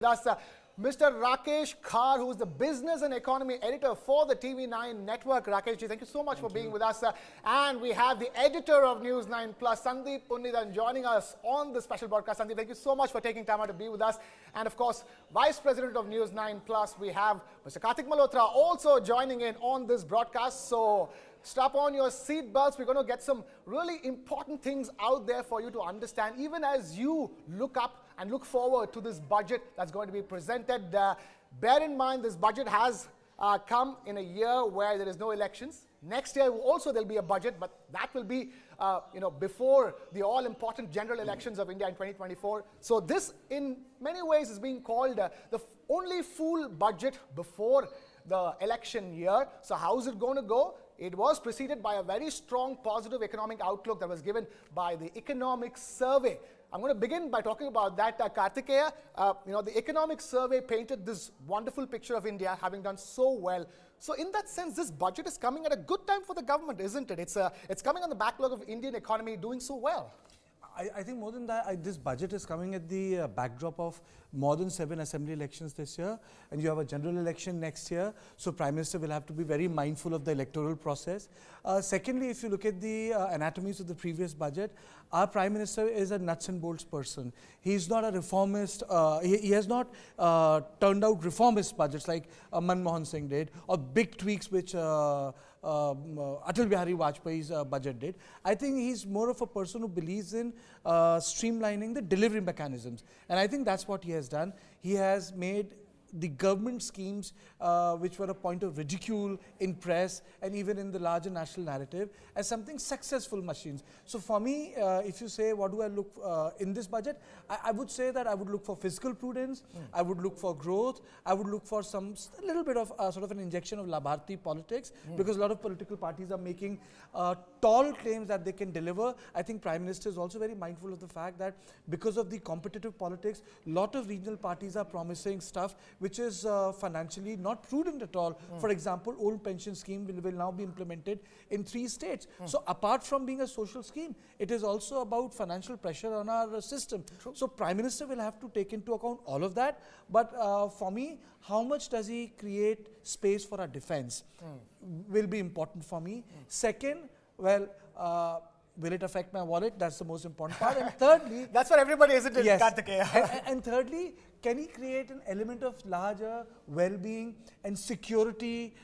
That's Mr. Rakesh Khar, who is the business and economy editor for the TV9 network. Rakesh ji, thank you so much for being with us. And we have the editor of News 9 Plus, Sandeep Punnidan, joining us on the special broadcast. Sandeep, thank you so much for taking time out to be with us. And of course, Vice President of News 9 Plus, we have Mr. Karthik Malhotra also joining in on this broadcast. So strap on your seat belts. We're going to get some really important things out there for you to understand, even as you look up and look forward to this budget that's going to be presented. Bear in mind, this budget has come in a year where there is no elections. Next year also there'll be a budget, but that will be before the all-important general elections of India in 2024. So this, in many ways, is being called the only full budget before the election year. So how is it going to go? It was preceded by a very strong positive economic outlook that was given by the Economic Survey. I'm going to begin by talking about that. Karthikeya, the Economic Survey painted this wonderful picture of India having done so well. So in that sense, this budget is coming at a good time for the government, isn't it? It's coming on the backlog of Indian economy doing so well. I think more than that, this budget is coming at the backdrop of more than 7 assembly elections this year, and you have a general election next year, so Prime Minister will have to be very mindful of the electoral process. Secondly, if you look at the anatomies of the previous budget, our Prime Minister is a nuts and bolts person. He's not a reformist, he has not turned out reformist budgets like Manmohan Singh did, or big tweaks which Atal Bihari Vajpayee's budget did. I think he's more of a person who believes in streamlining the delivery mechanisms, and I think that's what he has done. He has made the government schemes which were a point of ridicule in press and even in the larger national narrative as something successful machines. So for me, if you say what do I look in this budget, I would say that I would look for fiscal prudence, I would look for growth, I would look for a little bit of sort of an injection of Labharti politics, because a lot of political parties are making tall claims that they can deliver. I think Prime Minister is also very mindful of the fact that because of the competitive politics, a lot of regional parties are promising stuff which is financially not prudent at all. For example, old pension scheme will now be implemented in 3 states. So apart from being a social scheme, it is also about financial pressure on our system. True. So Prime Minister will have to take into account all of that. But for me, how much does he create space for our defense will be important for me. Second, well, will it affect my wallet? That's the most important part. And thirdly, that's what everybody isn't it, yes. Karthikeya. And thirdly, can he create an element of larger well-being and security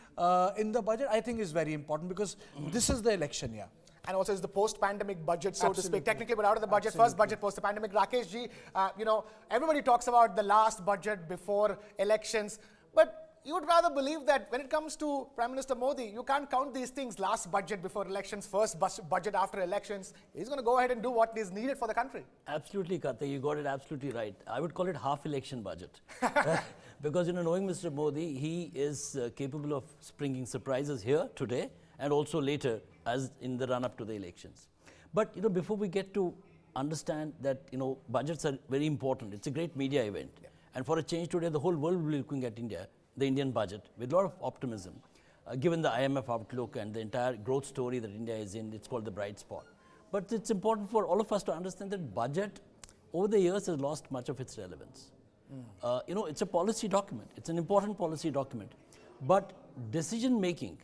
in the budget? I think is very important, because this is the election year. And also it's the post-pandemic budget, so to speak. Technically, but out of the budget, Absolutely. first budget post the pandemic. Rakesh ji, everybody talks about the last budget before elections, but you would rather believe that when it comes to Prime Minister Modi, you can't count these things: last budget before elections, first budget after elections. He's going to go ahead and do what is needed for the country. Absolutely, Karthik, you got it absolutely right. I would call it half-election budget. Because, knowing Mr. Modi, he is capable of springing surprises here today and also later as in the run-up to the elections. But, before we get to understand that, budgets are very important, it's a great media event. Yeah. And for a change today, the whole world will be looking at India, the Indian budget, with a lot of optimism. Given the IMF outlook and the entire growth story that India is in, it's called the bright spot. But it's important for all of us to understand that budget over the years has lost much of its relevance. It's a policy document. It's an important policy document. But decision making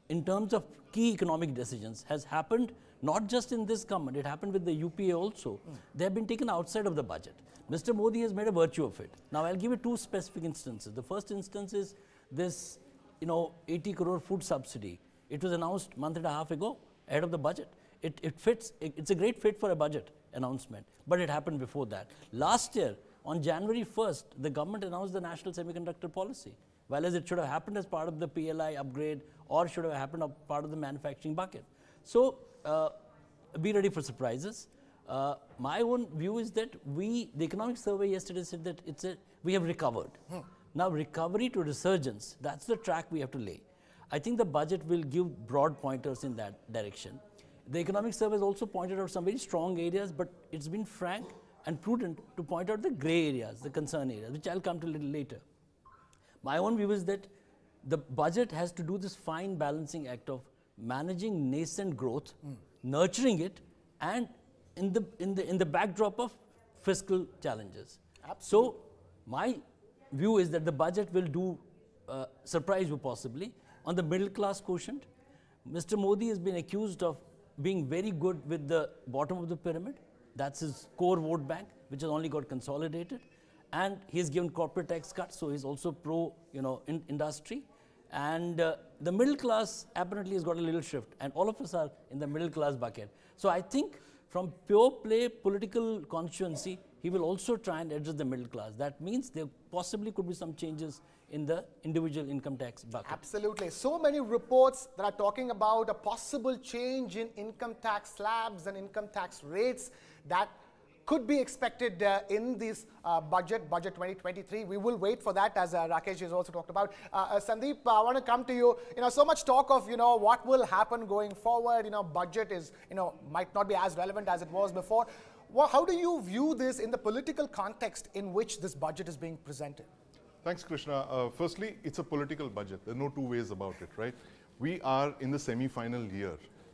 in terms of key economic decisions has happened not just in this government, it happened with the UPA also. They have been taken outside of the budget. Mr. Modi has made a virtue of it. Now, I'll give you 2 specific instances. The first instance is this, 80 crore food subsidy. It was announced a month and a half ago, ahead of the budget. It fits, it's a great fit for a budget announcement, but it happened before that. Last year, on January 1st, the government announced the national semiconductor policy, while as it should have happened as part of the PLI upgrade or should have happened as part of the manufacturing bucket. So, be ready for surprises. My own view is that the Economic Survey yesterday said that we have recovered. Now, recovery to resurgence, that's the track we have to lay. I think the budget will give broad pointers in that direction. The Economic Survey has also pointed out some very strong areas, but it's been frank and prudent to point out the grey areas, the concern areas, which I'll come to a little later. My own view is that the budget has to do this fine balancing act of managing nascent growth, nurturing it, and in the backdrop of fiscal challenges. Absolutely. So my view is that the budget will do surprise you possibly on the middle class quotient. Mr. Modi has been accused of being very good with the bottom of the pyramid. That's his core vote bank, which has only got consolidated. And he's given corporate tax cuts, so he's also pro, industry. And the middle class apparently has got a little shift, and all of us are in the middle class bucket. So I think from pure play political constituency, he will also try and address the middle class. That means there possibly could be some changes in the individual income tax bucket. Absolutely. So many reports that are talking about a possible change in income tax slabs and income tax rates that could be expected in this budget 2023. We will wait for that, as Rakesh has also talked about. Sandeep, I want to come to you. So much talk of, what will happen going forward. Budget is, might not be as relevant as it was before. Well, how do you view this in the political context in which this budget is being presented? Thanks, Krishna. Firstly, it's a political budget. There are no two ways about it, right? We are in the semi-final year.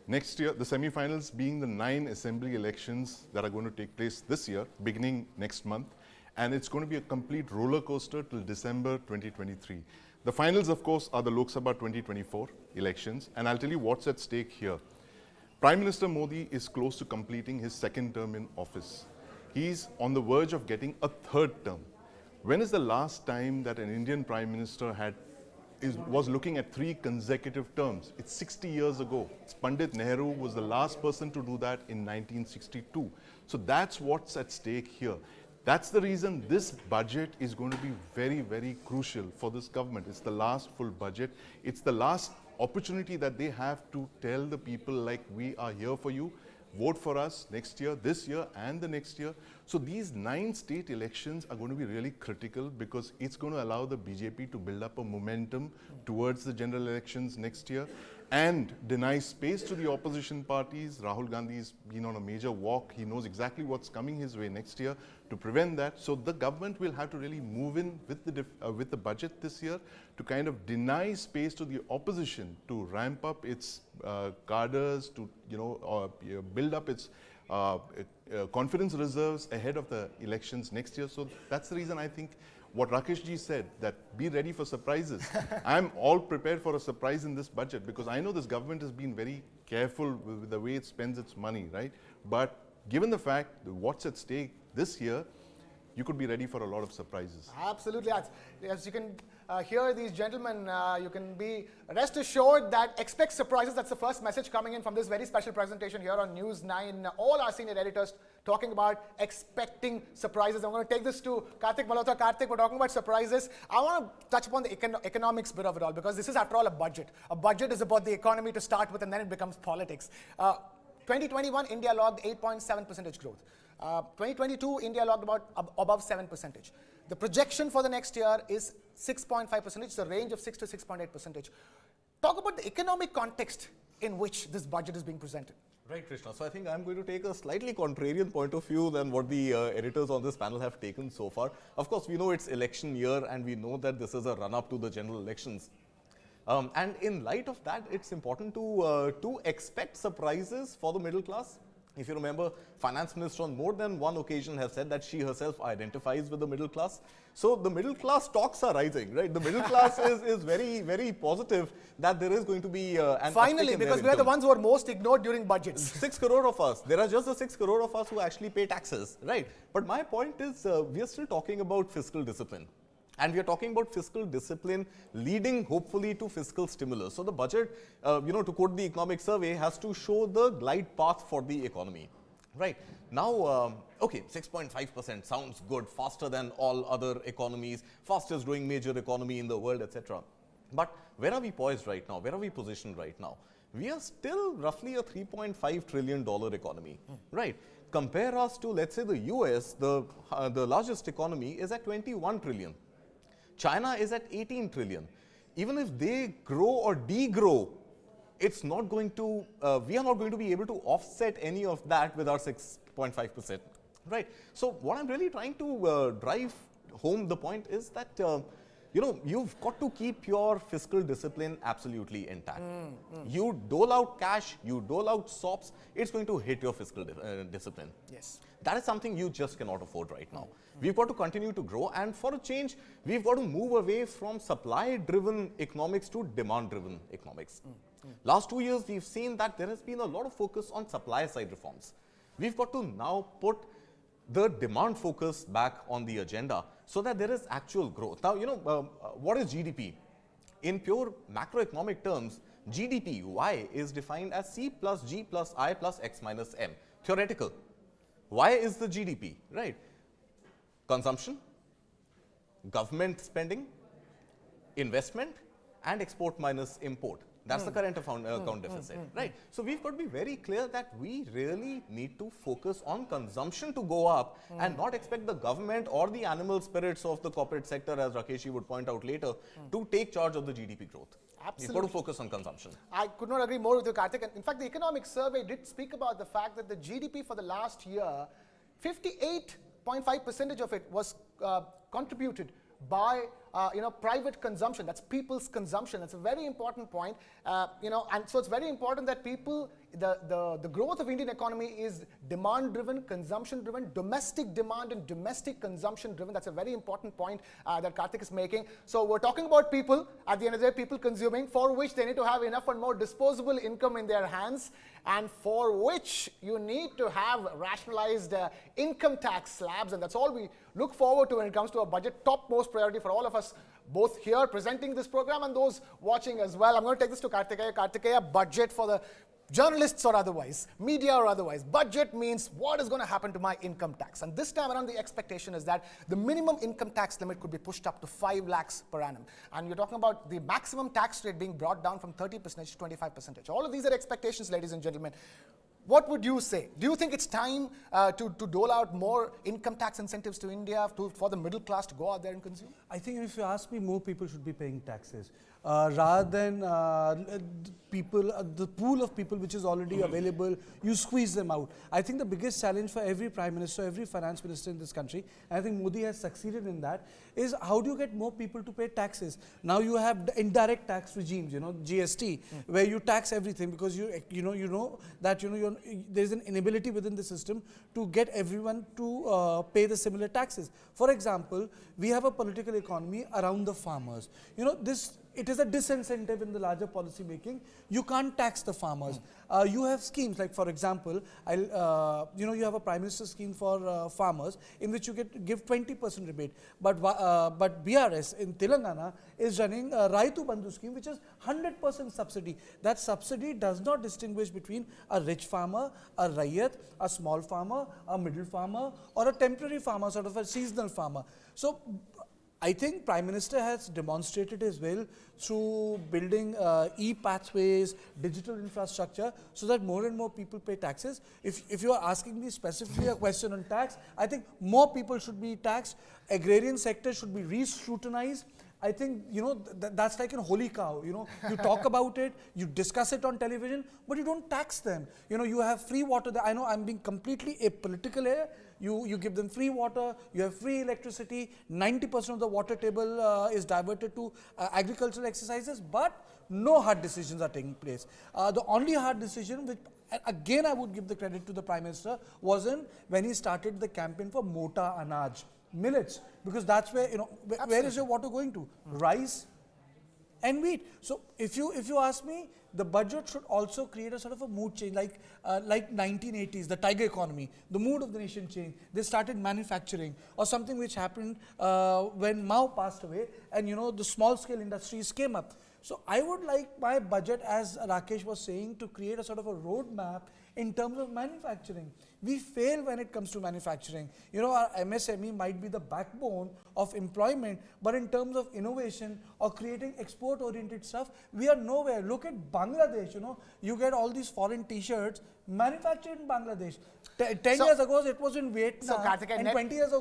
Next year, the semi-finals being the 9 assembly elections that are going to take place this year, beginning next month. And it's going to be a complete roller coaster till December 2023. The finals, of course, are the Lok Sabha 2024 elections. And I'll tell you what's at stake here. Prime Minister Modi is close to completing his second term in office. He's on the verge of getting a third term. When is the last time that an Indian Prime Minister was looking at 3 consecutive terms? It's 60 years ago. Pandit Nehru was the last person to do that in 1962. So that's what's at stake here. That's the reason this budget is going to be very, very crucial for this government. It's the last full budget. It's the last opportunity that they have to tell the people, like, we are here for you. Vote for us next year, this year and the next year. So these 9 state elections are going to be really critical because it's going to allow the BJP to build up a momentum towards the general elections next year and deny space to the opposition parties. Rahul Gandhi has been on a major walk. He knows exactly what's coming his way next year to prevent that. So the government will have to really move in with the budget this year to kind of deny space to the opposition to ramp up its cadres, to build up its confidence reserves ahead of the elections next year. So that's the reason I think what Rakesh ji said, that be ready for surprises. I'm all prepared for a surprise in this budget because I know this government has been very careful with the way it spends its money, right? But given the fact that what's at stake this year, you could be ready for a lot of surprises. Absolutely. As you can hear these gentlemen, you can be rest assured that expect surprises. That's the first message coming in from this very special presentation here on News 9. All our senior editors talking about expecting surprises. I'm going to take this to Karthik Malhotra. Karthik, we're talking about surprises. I want to touch upon the economics bit of it all because this is, after all, a budget. A budget is about the economy to start with, and then it becomes politics. 2021, India logged 8.7% growth. 2022, India logged about above 7%. The projection for the next year is 6.5%, the range of 6 to 6.8%. Talk about the economic context in which this budget is being presented. Right, Krishna. So I think I'm going to take a slightly contrarian point of view than what the editors on this panel have taken so far. Of course, we know it's election year and we know that this is a run-up to the general elections. And in light of that, it's important to expect surprises for the middle class. If you remember, Finance Minister on more than one occasion has said that she herself identifies with the middle class. So the middle class stocks are rising, right? The middle class is very, very positive that there is going to be an finally, because we are the ones who are most ignored during budgets. 6 crore of us. There are just the 6 crore of us who actually pay taxes, right? But my point is, we are still talking about fiscal discipline. And we are talking about fiscal discipline leading hopefully to fiscal stimulus. So the budget, to quote the economic survey, has to show the glide path for the economy. Right. Now, okay, 6.5% sounds good, faster than all other economies, fastest growing major economy in the world, etc. But where are we poised right now? Where are we positioned right now? We are still roughly a $3.5 trillion economy, right? Compare us to, let's say, the US, the largest economy is at 21 trillion. China is at 18 trillion. Even if they grow or degrow, it's not going to, we are not going to be able to offset any of that with our 6.5%, right? So what I'm really trying to drive home the point is that, you've got to keep your fiscal discipline absolutely intact. You dole out cash, you dole out SOPs, it's going to hit your fiscal discipline. Yes. That is something you just cannot afford right now. We've got to continue to grow, and for a change, we've got to move away from supply-driven economics to demand-driven economics. Last 2 years, we've seen that there has been a lot of focus on supply-side reforms. We've got to now put the demand focus back on the agenda so that there is actual growth. Now, what is GDP? In pure macroeconomic terms, GDP, Y, is defined as C plus G plus I plus X minus M. Theoretical. Y is the GDP, right? Consumption, government spending, investment, and export minus import. That's the current account deficit, right? So we've got to be very clear that we really need to focus on consumption to go up and not expect the government or the animal spirits of the corporate sector, as Rakeshji would point out later, to take charge of the GDP growth. Absolutely. We've got to focus on consumption. I could not agree more with you, Karthik. In fact, the economic survey did speak about the fact that the GDP for the last year, 58.5% of it was contributed by private consumption. That's people's consumption. That's a very important point. And so it's very important that people, the growth of Indian economy is demand-driven, consumption-driven, domestic demand and domestic consumption-driven. That's a very important point that Karthik is making. So we're talking about people, at the end of the day, people consuming, for which they need to have enough and more disposable income in their hands, and for which you need to have rationalized income tax slabs, and that's all we look forward to when it comes to a budget. Topmost priority for all of us, both here presenting this program and those watching as well. I'm going to take this to Karthikeya. Karthikeya, budget for the journalists or otherwise, media or otherwise. Budget means what is going to happen to my income tax. And this time around, the expectation is that the minimum income tax limit could be pushed up to 5 lakhs per annum. And you're talking about the maximum tax rate being brought down from 30% to 25%. All of these are expectations, ladies and gentlemen. What would you say? Do you think it's time to dole out more income tax incentives to India for the middle class to go out there and consume? I think if you ask me, more people should be paying taxes. Rather than the pool of people which is already available, you squeeze them out. I think the biggest challenge for every Prime Minister, every Finance Minister in this country, and I think Modi has succeeded in that, is how do you get more people to pay taxes? Now you have the indirect tax regimes, GST, where you tax everything because you know that there is an inability within the system to get everyone to pay the similar taxes. For example, we have a political economy around the farmers. It is a disincentive in the larger policy making. You can't tax the farmers. You have schemes like, for example, you have a Prime Minister scheme for farmers in which you give 20% rebate. But BRS in Telangana is running a Raitu Bandhu scheme, which is 100% subsidy. That subsidy does not distinguish between a rich farmer, a Rayat, a small farmer, a middle farmer, or a temporary farmer, sort of a seasonal farmer. So I think Prime Minister has demonstrated his will through building e-pathways, digital infrastructure, so that more and more people pay taxes. If you are asking me specifically a question on tax, I think more people should be taxed. Agrarian sector should be re-scrutinized. I think, that's like a holy cow. You talk about it, you discuss it on television, but you don't tax them. You have free water. I know I'm being completely apolitical here. You give them free water, you have free electricity, 90% of the water table is diverted to agricultural exercises, but no hard decisions are taking place. The only hard decision, which again I would give the credit to the Prime Minister, was when he started the campaign for Mota Anaj, millets, because that's where, where is your water going to? Rice and wheat. So if you ask me, the budget should also create a sort of a mood change, like 1980s, the tiger economy. The mood of the nation changed. They started manufacturing, or something which happened when Mao passed away, and the small scale industries came up. So I would like my budget, as Rakesh was saying, to create a sort of a roadmap in terms of manufacturing. We fail when it comes to manufacturing. Our MSME might be the backbone of employment, but in terms of innovation or creating export-oriented stuff, we are nowhere. Look at Bangladesh, you get all these foreign t-shirts manufactured in Bangladesh. 10 years ago, it was in Vietnam, and 20 years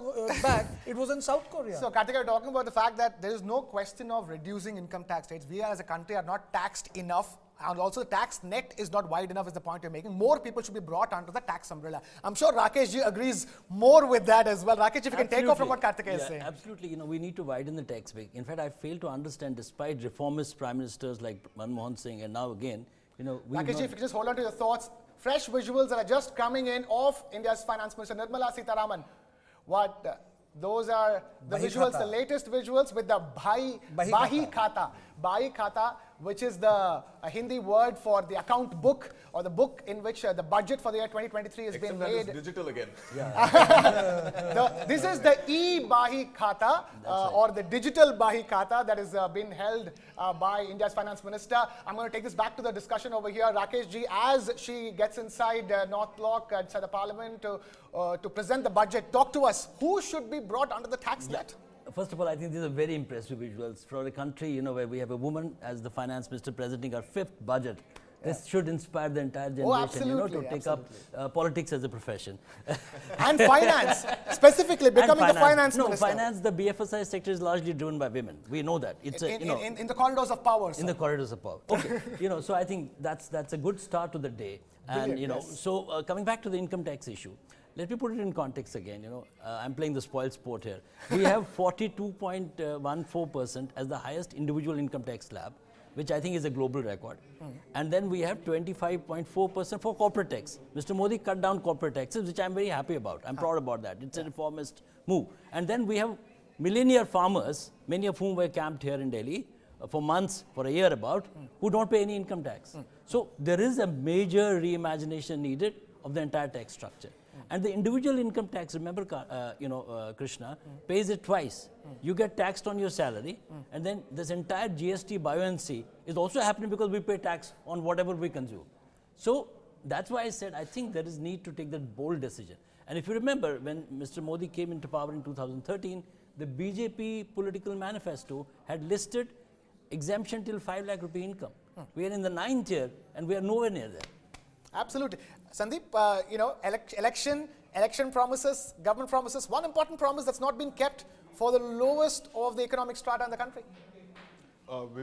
back, it was in South Korea. So, Karthik, you're talking about the fact that there is no question of reducing income tax rates. We as a country are not taxed enough, and also the tax net is not wide enough, is the point you're making. More people should be brought under the tax umbrella. I'm sure Rakesh ji agrees more with that as well. Rakesh, if you can take off from what Karthik is saying. Absolutely. We need to widen the tax base. In fact, I fail to understand, despite reformist prime ministers like Manmohan Singh and now again, Rakesh ji, if you can just hold on to your thoughts. Fresh visuals that are just coming in of India's Finance Minister Nirmala Sitharaman. What Those are the Bahi visuals, khata. the latest visuals with the Bahi Khata. Bahi Khata, which is a Hindi word for the account book, or the book in which the budget for the year 2023 has been Except that made. is digital again. This is the e-Bahi Khata, or the digital Bahi Khata that is being held by India's Finance Minister. I'm going to take this back to the discussion over here. Rakesh ji, as she gets inside North Block, inside the Parliament to present the budget, talk to us. Who should be brought under the tax net? First of all, I think these are very impressive visuals for a country, where we have a woman as the finance minister presenting her 5th budget. This should inspire the entire generation, to take up politics as a profession. And finance, specifically becoming the finance minister. No, finance, the BFSI sector is largely driven by women. We know that. It's in the corridors of power. In the corridors of power. Okay. So I think that's a good start to the day. And so coming back to the income tax issue, let me put it in context again. I'm playing the spoil sport here. We have 42.14% as the highest individual income tax slab, which I think is a global record. And then we have 25.4% for corporate tax. Mr. Modi cut down corporate taxes, which I'm very happy about. I'm proud about that. It's a reformist move. And then we have millionaire farmers, many of whom were camped here in Delhi for months, for a year about, who don't pay any income tax. So there is a major reimagination needed of the entire tax structure. And the individual income tax, remember, Krishna, pays it twice. You get taxed on your salary, and then this entire GST buoyancy is also happening because we pay tax on whatever we consume. So that's why I said I think there is need to take that bold decision. And if you remember, when Mr. Modi came into power in 2013, the BJP political manifesto had listed exemption till 5 lakh rupee income. We are in the 9th year, and we are nowhere near there. Absolutely. Sandeep, election promises, government promises. One important promise that's not been kept for the lowest of the economic strata in the country.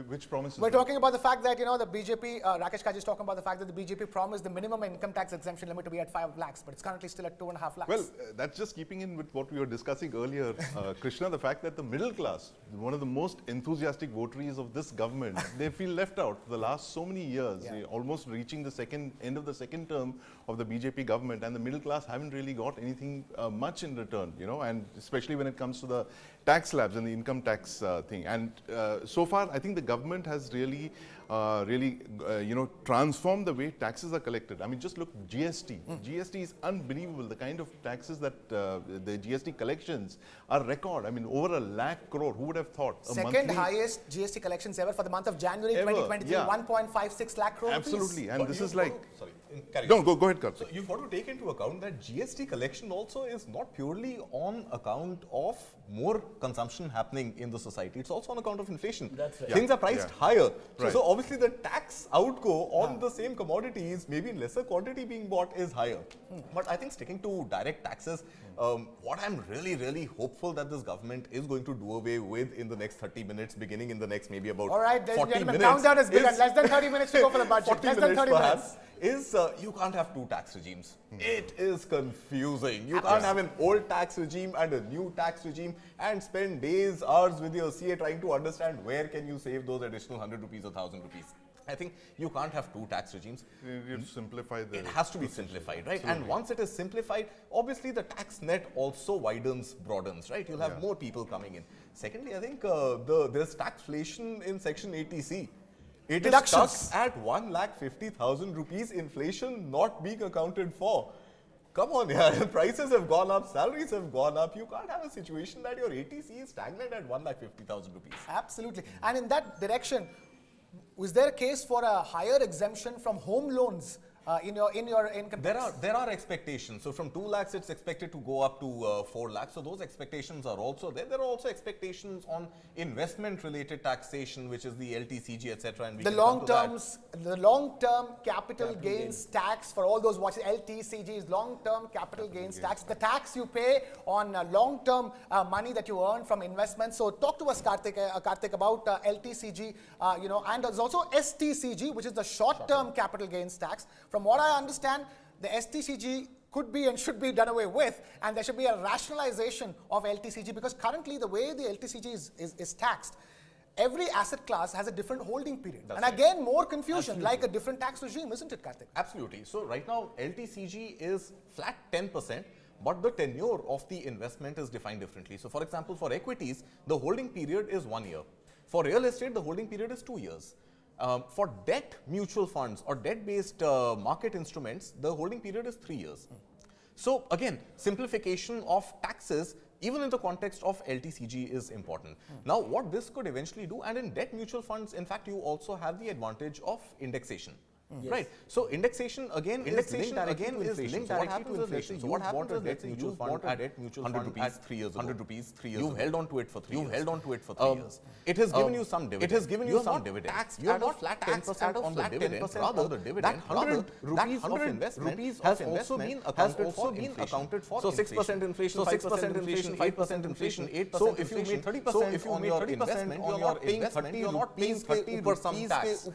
Which promises? We're talking about the fact that, the BJP, Rakesh Kaji is talking about the fact that the BJP promised the minimum income tax exemption limit to be at 5 lakhs, but it's currently still at 2.5 lakhs. Well, that's just keeping in with what we were discussing earlier, Krishna, the fact that the middle class, one of the most enthusiastic votaries of this government, they feel left out for the last so many years, almost reaching the end of the second term of the BJP government, and the middle class haven't really got anything much in return, and especially when it comes to the tax slabs and the income tax thing. And so far, I think the government has really transformed the way taxes are collected. I mean, just look, GST. GST is unbelievable. The kind of taxes that the GST collections are record. I mean, over 1 lakh crore. Who would have thought? Second highest GST collections ever for the month of January 2023, 1.56 lakh crore rupees. Absolutely. And this is like... Go ahead, Karthik. So you've got to take into account that GST collection also is not purely on account of more consumption happening in the society. It's also on account of inflation. That's right. Things are priced higher. Right. So obviously the tax outgo on the same commodities, maybe in lesser quantity being bought, is higher. But I think sticking to direct taxes, what I'm really hopeful that this government is going to do away with in the next 30 minutes, beginning in the next maybe about 40 minutes. Countdown has begun. Less than 30 minutes to go for the budget. 40 Less than 30 minutes. Is you can't have two tax regimes. It is confusing. You can't have an old tax regime and a new tax regime and spend days, hours with your CA trying to understand where can you save those additional 100 rupees or 1,000 rupees. I think you can't have two tax regimes. You have to simplify the... It has to be simplified, right? Absolutely. And once it is simplified, obviously the tax net also broadens, right? You'll have more people coming in. Secondly, I think there's taxflation in Section 80C. It is stuck at 1,50,000 rupees, inflation not being accounted for. Come on, prices have gone up, salaries have gone up. You can't have a situation that your ATC is stagnant at 1,50,000 rupees. Absolutely. And in that direction, was there a case for a higher exemption from home loans in your income tax? There are expectations. So from 2 lakhs, it's expected to go up to 4 lakhs. So those expectations are also there. There are also expectations on investment-related taxation, which is the LTCG, etc. And the long-term capital gains tax for all those watching. LTCG is long-term capital gains tax. The tax you pay on long-term money that you earn from investments. So talk to us, Karthik, about LTCG. And there's also STCG, which is the short-term capital gains tax. From what I understand, the STCG could be and should be done away with, and there should be a rationalization of LTCG, because currently the way the LTCG is taxed, every asset class has a different holding period. That's and right. again, more confusion, like a different tax regime, isn't it, Karthik? Absolutely. So right now, LTCG is flat 10%. but the tenure of the investment is defined differently. So for example, for equities, the holding period is 1 year. For real estate, the holding period is 2 years. For debt mutual funds or debt-based market instruments, the holding period is 3 years. So again, simplification of taxes even in the context of LTCG is important. Now, what this could eventually do, and in debt mutual funds, in fact, you also have the advantage of indexation. Yes. Right. So indexation again is linked directly to inflation. So what happens is, let's say you bought a debt mutual fund at 100 rupees 3 years ago. 100 rupees 3 years ago. You've held on to it for 3 years. You've held on to it for 3 years. It has given you some dividend. It has given you some dividend. You are not flat 10% on the dividend. Rather, that 100 rupees of investment has also been accounted for. So 6% inflation, 5% inflation, 5% inflation, 8%. So if you made 30% on your investment, you are not paying 30. You are not paying 30 over some tax.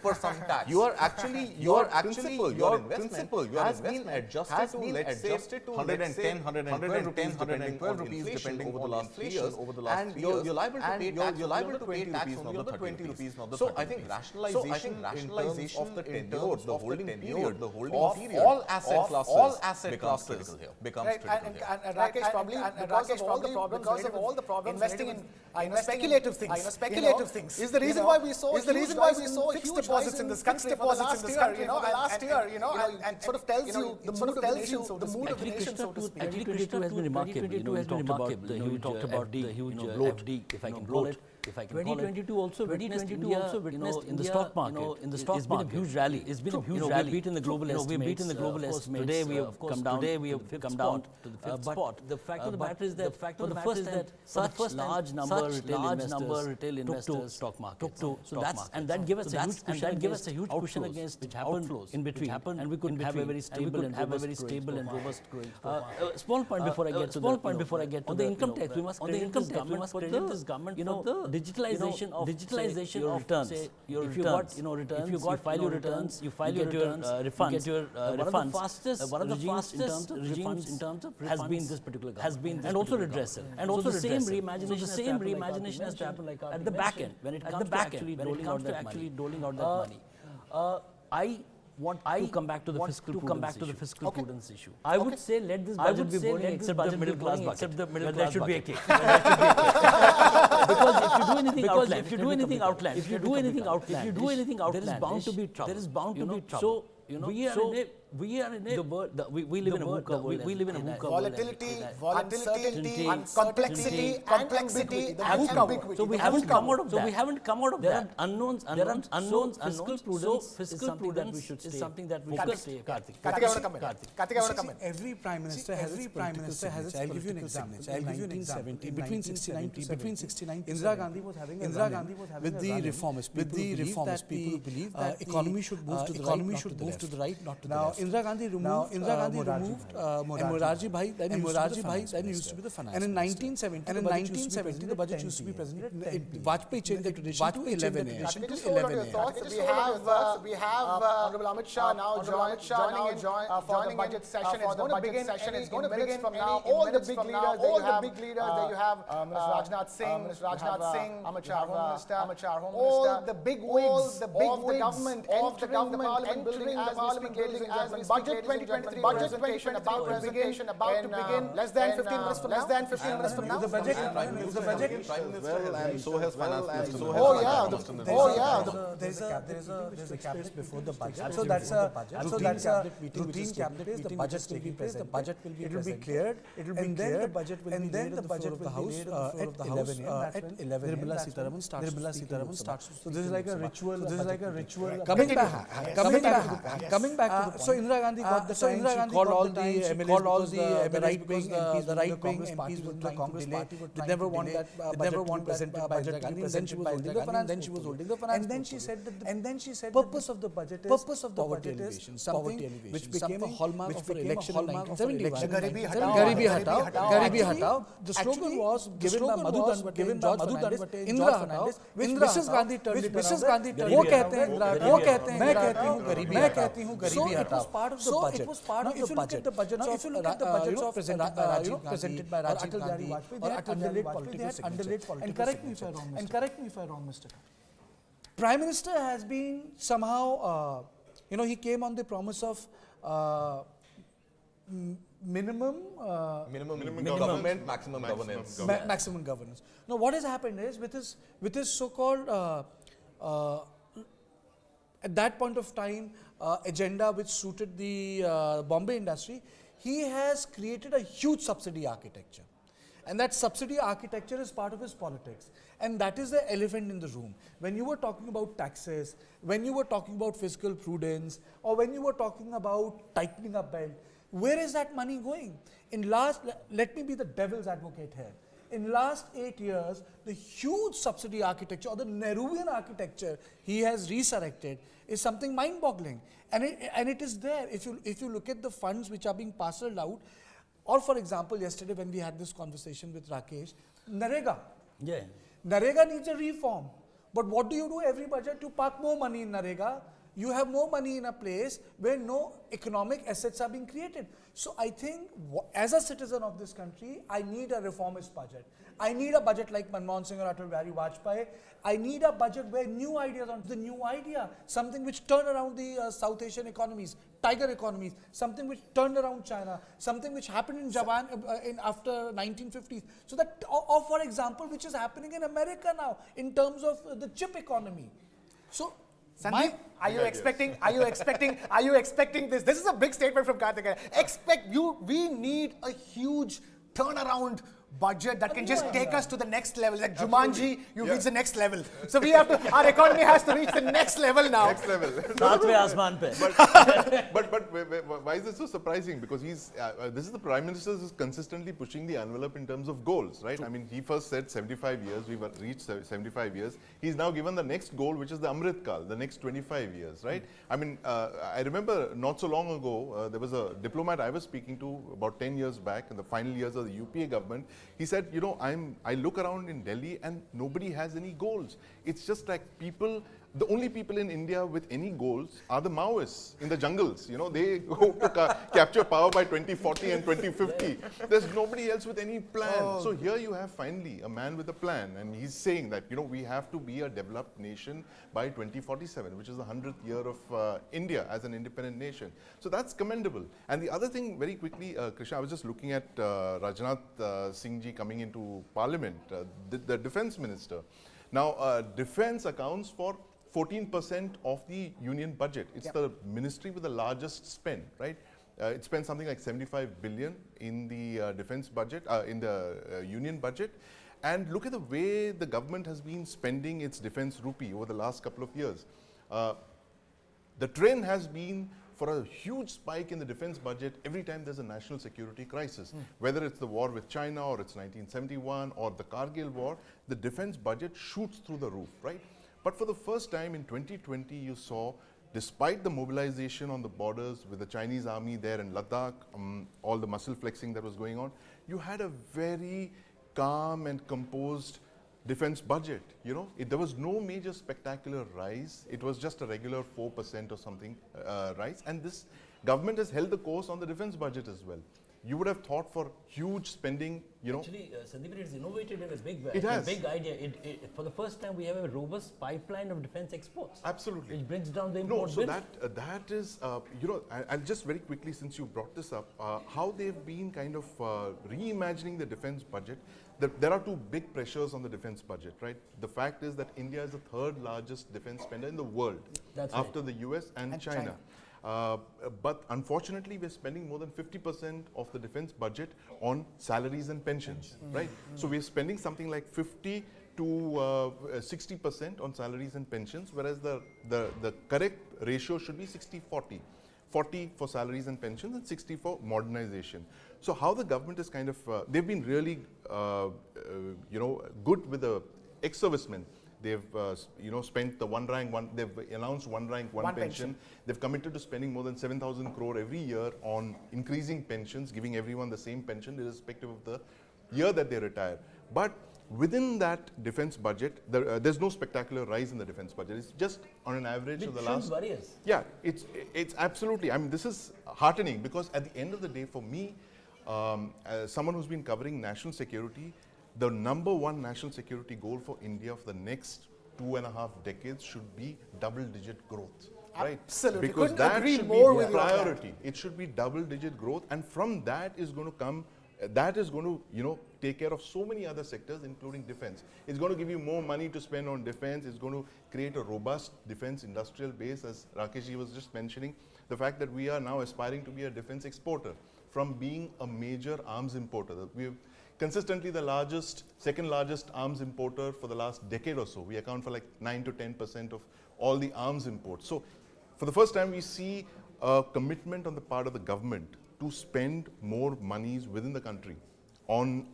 You are actually your investment has been adjusted to, let's say, 110, 112 rupees depending over the last 3 years, and you're liable to pay tax only on the 20 rupees, not the 30 rupees. So I think rationalization of the tenure, the holding period, all asset classes becomes critical here. And Rakesh, probably because of all the problems investing in speculative things, is the reason why we saw fixed deposits in this country for the last year, and sort of tells you the mood of the nation, so to speak. Actually, 22 has been remarkable. You talked about the huge FD, if I can call it. 2022 also witnessed India in the stock market. It's been a huge rally. It's been a huge rally. We've beaten the global estimates. We've beaten the global estimates. Today we have come down. Today we have come down to the fifth spot. The fact of the matter is that for the first time, such large number retail investors stock market. So that's and that gave us a huge cushion against which happened in between, and we could have a very stable and robust growing. Small point before I get to on the income tax, we must credit this government for the digitalization of returns. Say your returns. If you file your returns, you get your refunds. One of the fastest regimes in terms of has been this particular government, and also redressal. And also the same reimagination has to happen at the back end when it comes to actually doling out that money. I want to come back to the fiscal prudence issue. I would say let this budget be boring except the middle class bucket. There should be a cake. Because if you do anything outlandish, there is bound to be trouble. So we live in a VUCA world. We live in a VUCA world. Volatility, complexity, so we haven't come out of that. There are unknowns. Fiscal prudence is something that we should stay. Karthik, I want to come in. Every prime minister has its political signature. I'll give you an example. Between 69, Indira Gandhi was having with the reformist people believe that economy should move to the right, not to the left. Indira Gandhi removed Morarji Bhai, then he used to be the finance. And in 1970, the budget used to be president. Vajpayee changed the tradition to 11 a.m. We have Honorable Amit Shah now joining for the budget session. It's going to begin from now. All the big leaders that you have, Rajnath Singh, Amit Shah, Home Minister, all the big wigs of the government entering the parliament building as we speak. Budget 2023 presentation about to begin less than 15 minutes from now. The budget and so has Finance Minister. There's a cabinet before the budget. So that's a routine cabinet is the budget will be presented. It will be cleared. And then the budget will be laid on the floor of the House at 11 a.m. Nirmala Sitharaman starts. So this is like a ritual. Coming back to the so Indira Gandhi got the time. She called all the MLAs, the right wing MPs, the MPs with the Congress party. They never want that presented by Indira Gandhi. Then she was holding the finance. And then she said purpose of the budget is poverty elevation, something which became a hallmark of her election in 1971. Garibi Hatao. The slogan was given by Madhu Danvate, Indira Fernandez, which Mrs. Gandhi turned it around. वो कहते हैं मैं कहती हूँ गरीबी हटाओ. So it was part of the budget. Now if you look at the budgets presented by Rajiv Gandhi or underlaid political. And correct me if I'm wrong, Mr. Prime Minister has been somehow, he came on the promise of minimum Minimum government, maximum governance. maximum governance. Now, what has happened is with his so-called at that point of time agenda which suited the Bombay industry, he has created a huge subsidy architecture. And that subsidy architecture is part of his politics. And that is the elephant in the room. When you were talking about taxes, when you were talking about fiscal prudence, or when you were talking about tightening up belt, where is that money going? Let me be the devil's advocate here. In last 8 years, the huge subsidy architecture or the Nehruvian architecture he has resurrected is something mind-boggling. And it is there. If you look at the funds which are being parceled out, or for example, yesterday when we had this conversation with Rakesh, Narega. Yeah. Narega needs a reform. But what do you do every budget to park more money in Narega? You have more money in a place where no economic assets are being created. So I think as a citizen of this country, I need a reformist budget. I need a budget like Manmohan Singh or Atal Bihari Vajpayee. I need a budget where new ideas on the new idea, something which turned around the South Asian economies, tiger economies, something which turned around China, something which happened in Japan after 1950s. So that, or for example, which is happening in America now in terms of the chip economy. So Sandeep, are you expecting this? This is a big statement from Karthikeya. We need a huge turnaround budget that can just take us to the next level. Like Jumanji, you reach the next level. So our economy has to reach the next level now. Next level. Saatveं आसमान पे. But why is it so surprising? Because this is the Prime Minister who's consistently pushing the envelope in terms of goals, right? I mean, he first said 75 years, we've reached 75 years. He's now given the next goal, which is the Amrit Kal, the next 25 years, right? I mean, I remember not so long ago, there was a diplomat I was speaking to about 10 years back in the final years of the UPA government. He said, you know, I look around in Delhi and nobody has any goals. It's just like the only people in India with any goals are the Maoists in the jungles. You know, they hope to capture power by 2040 and 2050. There's nobody else with any plan. So here you have finally a man with a plan, and he's saying that, you know, we have to be a developed nation by 2047, which is the 100th year of India as an independent nation. So that's commendable. And the other thing, very quickly, Krishna, I was just looking at Rajnath Singh ji coming into Parliament, the defense minister. Now, defense accounts for 14% of the union budget. It's the ministry with the largest spend, right? It spends something like 75 billion in the defense budget, in the union budget. And look at the way the government has been spending its defense rupee over the last couple of years. The trend has been for a huge spike in the defense budget every time there's a national security crisis. Whether it's the war with China or it's 1971 or the Kargil war, the defense budget shoots through the roof, right? But for the first time in 2020, you saw, despite the mobilization on the borders with the Chinese army there in Ladakh, all the muscle flexing that was going on, you had a very calm and composed defense budget. You know, there was no major spectacular rise. It was just a regular 4% or something rise. And this government has held the course on the defense budget as well. You would have thought for huge spending, you know. Actually, Sandeep, it's innovated in a big way. It has. A big idea. For the first time, we have a robust pipeline of defense exports. Absolutely. Which brings down the import bill. bill. So that is, you know, and just very quickly, since you brought this up, how they've been kind of reimagining the defense budget. There are two big pressures on the defense budget, right? The fact is that India is the third largest defense spender in the world, after the US and China. But unfortunately, we're spending more than 50% of the defense budget on salaries and pensions, right? So we're spending something like 50 to 60% on salaries and pensions, whereas the correct ratio should be 60-40. 40 for salaries and pensions and 60 for modernization. So how the government is kind of, they've been really, you know, good with the ex-servicemen. They've, you know, spent the they've announced one rank, one pension. They've committed to spending more than 7,000 crore every year on increasing pensions, giving everyone the same pension irrespective of the year that they retire. But within that defense budget, there's no spectacular rise in the defense budget. It's just on an average of the last. Worry us. Yeah, it's absolutely. I mean, this is heartening because at the end of the day, for me, as someone who's been covering national security, the #1 national security goal for India for the next 2.5 decades should be double-digit growth. right? Absolutely. Because Couldn't that agree should more be with you on that. priority. It should be double-digit growth, and from that is going to come. That is going to, take care of so many other sectors, including defense. It's going to give you more money to spend on defense. It's going to create a robust defense industrial base, as Rakeshji was just mentioning. The fact that we are now aspiring to be a defense exporter from being a major arms importer. We've consistently the second largest arms importer for the last decade or so. We account for like 9 to 10% of all the arms imports. So for the first time, we see a commitment on the part of the government to spend more monies within the country on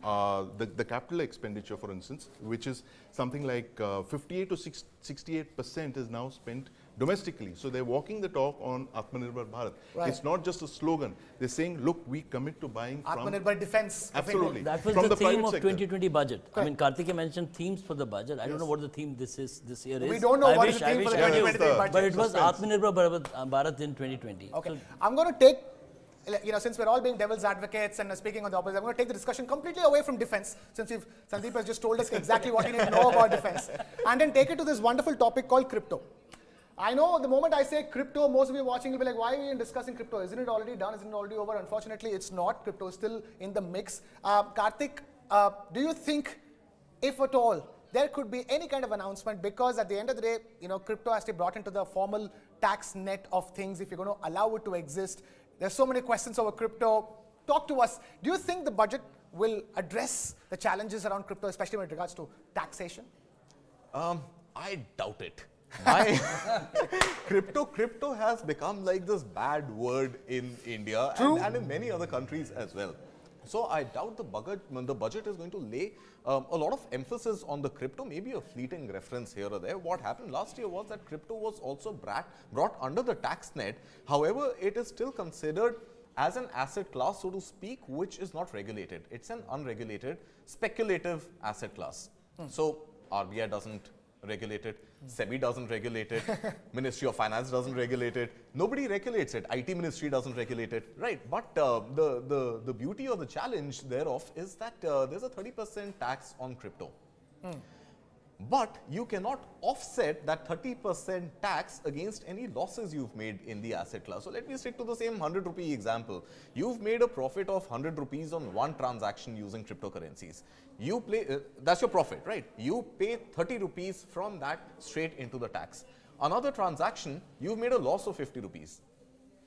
the capital expenditure, for instance, which is something like 58 to 68% is now spent domestically. So they're walking the talk on Atmanirbhar Bharat. Right. It's not just a slogan. They're saying, look, we commit to buying from... Atmanirbhar defense. Absolutely. That was From the the theme private of sector. 2020 budget. I mean, Karthikeya mentioned themes for the budget. I don't know what the theme this year is. We don't know I what wish, is the I theme for wish the I knew. 2023 budget. But it was Suspense. Atmanirbhar Bharat in 2020. Okay. So I'm going to take, since we're all being devil's advocates and speaking on the opposite, I'm going to take the discussion completely away from defense, since Sandeep has just told us exactly what we need to know about defense, and then take it to this wonderful topic called crypto. I know the moment I say crypto, most of you watching will be like, why are we even discussing crypto? Isn't it already done? Isn't it already over? Unfortunately, it's not. Crypto is still in the mix. Karthik, do you think, if at all, there could be any kind of announcement? Because at the end of the day, crypto has to be brought into the formal tax net of things if you're going to allow it to exist. There's so many questions over crypto. Talk to us. Do you think the budget will address the challenges around crypto, especially with regards to taxation? I doubt it. Crypto has become like this bad word in India and in many other countries as well. So I doubt the budget is going to lay a lot of emphasis on the crypto, maybe a fleeting reference here or there. What happened last year was that crypto was also brought under the tax net. However, it is still considered as an asset class, so to speak, which is not regulated. It's an unregulated, speculative asset class. So RBI doesn't regulate it, SEBI doesn't regulate it, Ministry of Finance doesn't regulate it, nobody regulates it, IT Ministry doesn't regulate it, right? But the beauty or the challenge thereof is that there's a 30% tax on crypto. But you cannot offset that 30% tax against any losses you've made in the asset class. So let me stick to the same 100 rupee example. You've made a profit of 100 rupees on one transaction using cryptocurrencies. That's your profit, right? You pay 30 rupees from that straight into the tax. Another transaction, you've made a loss of 50 rupees.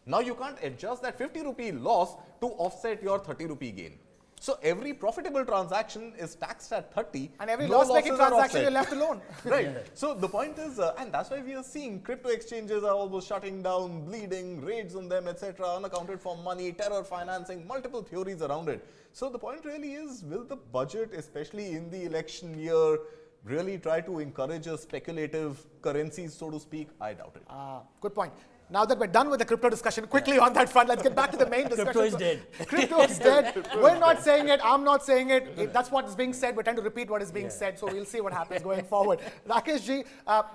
Now you can't adjust that 50 rupee loss to offset your 30 rupee gain. So every profitable transaction is taxed at 30. And every no loss-making losses are transaction offset. you're left alone. Right. So the point is, and that's why we are seeing crypto exchanges are almost shutting down, bleeding, raids on them, etc., unaccounted for money, terror financing, multiple theories around it. So the point really is, will the budget, especially in the election year, really try to encourage a speculative currency, so to speak? I doubt it. Good point. Now that we're done with the crypto discussion, quickly on that front, let's get back to the main discussion. Crypto is dead. Crypto is dead. We're not saying it. I'm not saying it. That's what is being said. We're trying to repeat what is being said. So we'll see what happens going forward. Rakesh ji,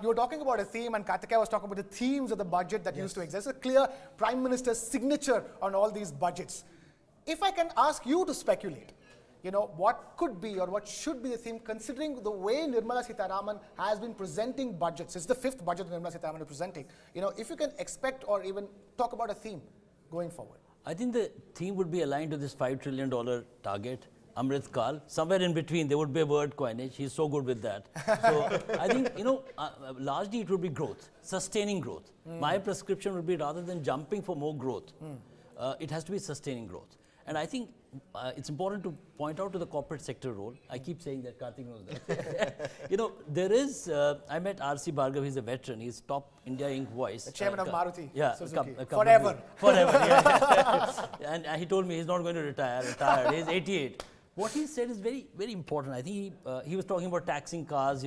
you were talking about a theme, and Karthikeya was talking about the themes of the budget that used to exist. A clear Prime Minister's signature on all these budgets. If I can ask you to speculate, what could be or what should be the theme, considering the way Nirmala Sitharaman has been presenting budgets. It's the fifth budget Nirmala Sitharaman is presenting. If you can expect or even talk about a theme going forward. I think the theme would be aligned to this $5 trillion target. Amrit Kal, somewhere in between, there would be a word coinage. He's so good with that. So I think, largely it would be growth, sustaining growth. My prescription would be, rather than jumping for more growth, it has to be sustaining growth. And I think it's important to point out to the corporate sector role. I keep saying that, Karthik knows that. There is, I met R.C. Bhargav, he's a veteran, he's top India Inc. voice. The chairman of Maruti Suzuki. Forever. Yeah. And he told me he's not going to retire, he's 88. What he said is very, very important. I think he was talking about taxing cars,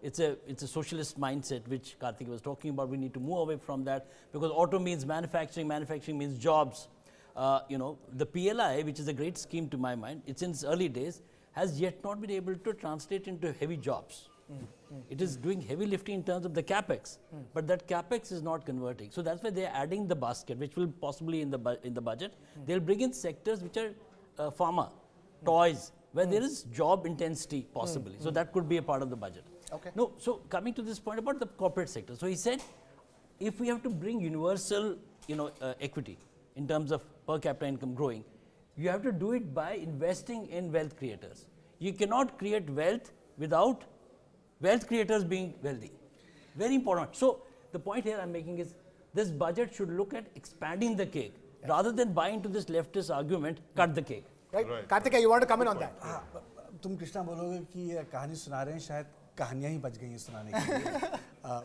it's a socialist mindset, which Karthik was talking about. We need to move away from that, because auto means manufacturing means jobs. The PLI, which is a great scheme to my mind, it's in its early days, has yet not been able to translate into heavy jobs. It is doing heavy lifting in terms of the capex, but that capex is not converting. So that's why they're adding the basket, which will possibly in the budget. They'll bring in sectors which are pharma, toys, where there is job intensity possibly. So that could be a part of the budget. Okay. No, so coming to this point about the corporate sector. So he said, if we have to bring universal, equity in terms of per capita income growing, you have to do it by investing in wealth creators. You cannot create wealth without wealth creators being wealthy. Very important. So the point here I'm making is this budget should look at expanding the cake rather than buy into this leftist argument, cut the cake. Right? Karthikeya, you want to comment on that? तुम कृष्णा बोलोगे कि ये कहानी सुना रहे हैं, शायद कहानियां ही बच गई हैं सुनाने के लिए.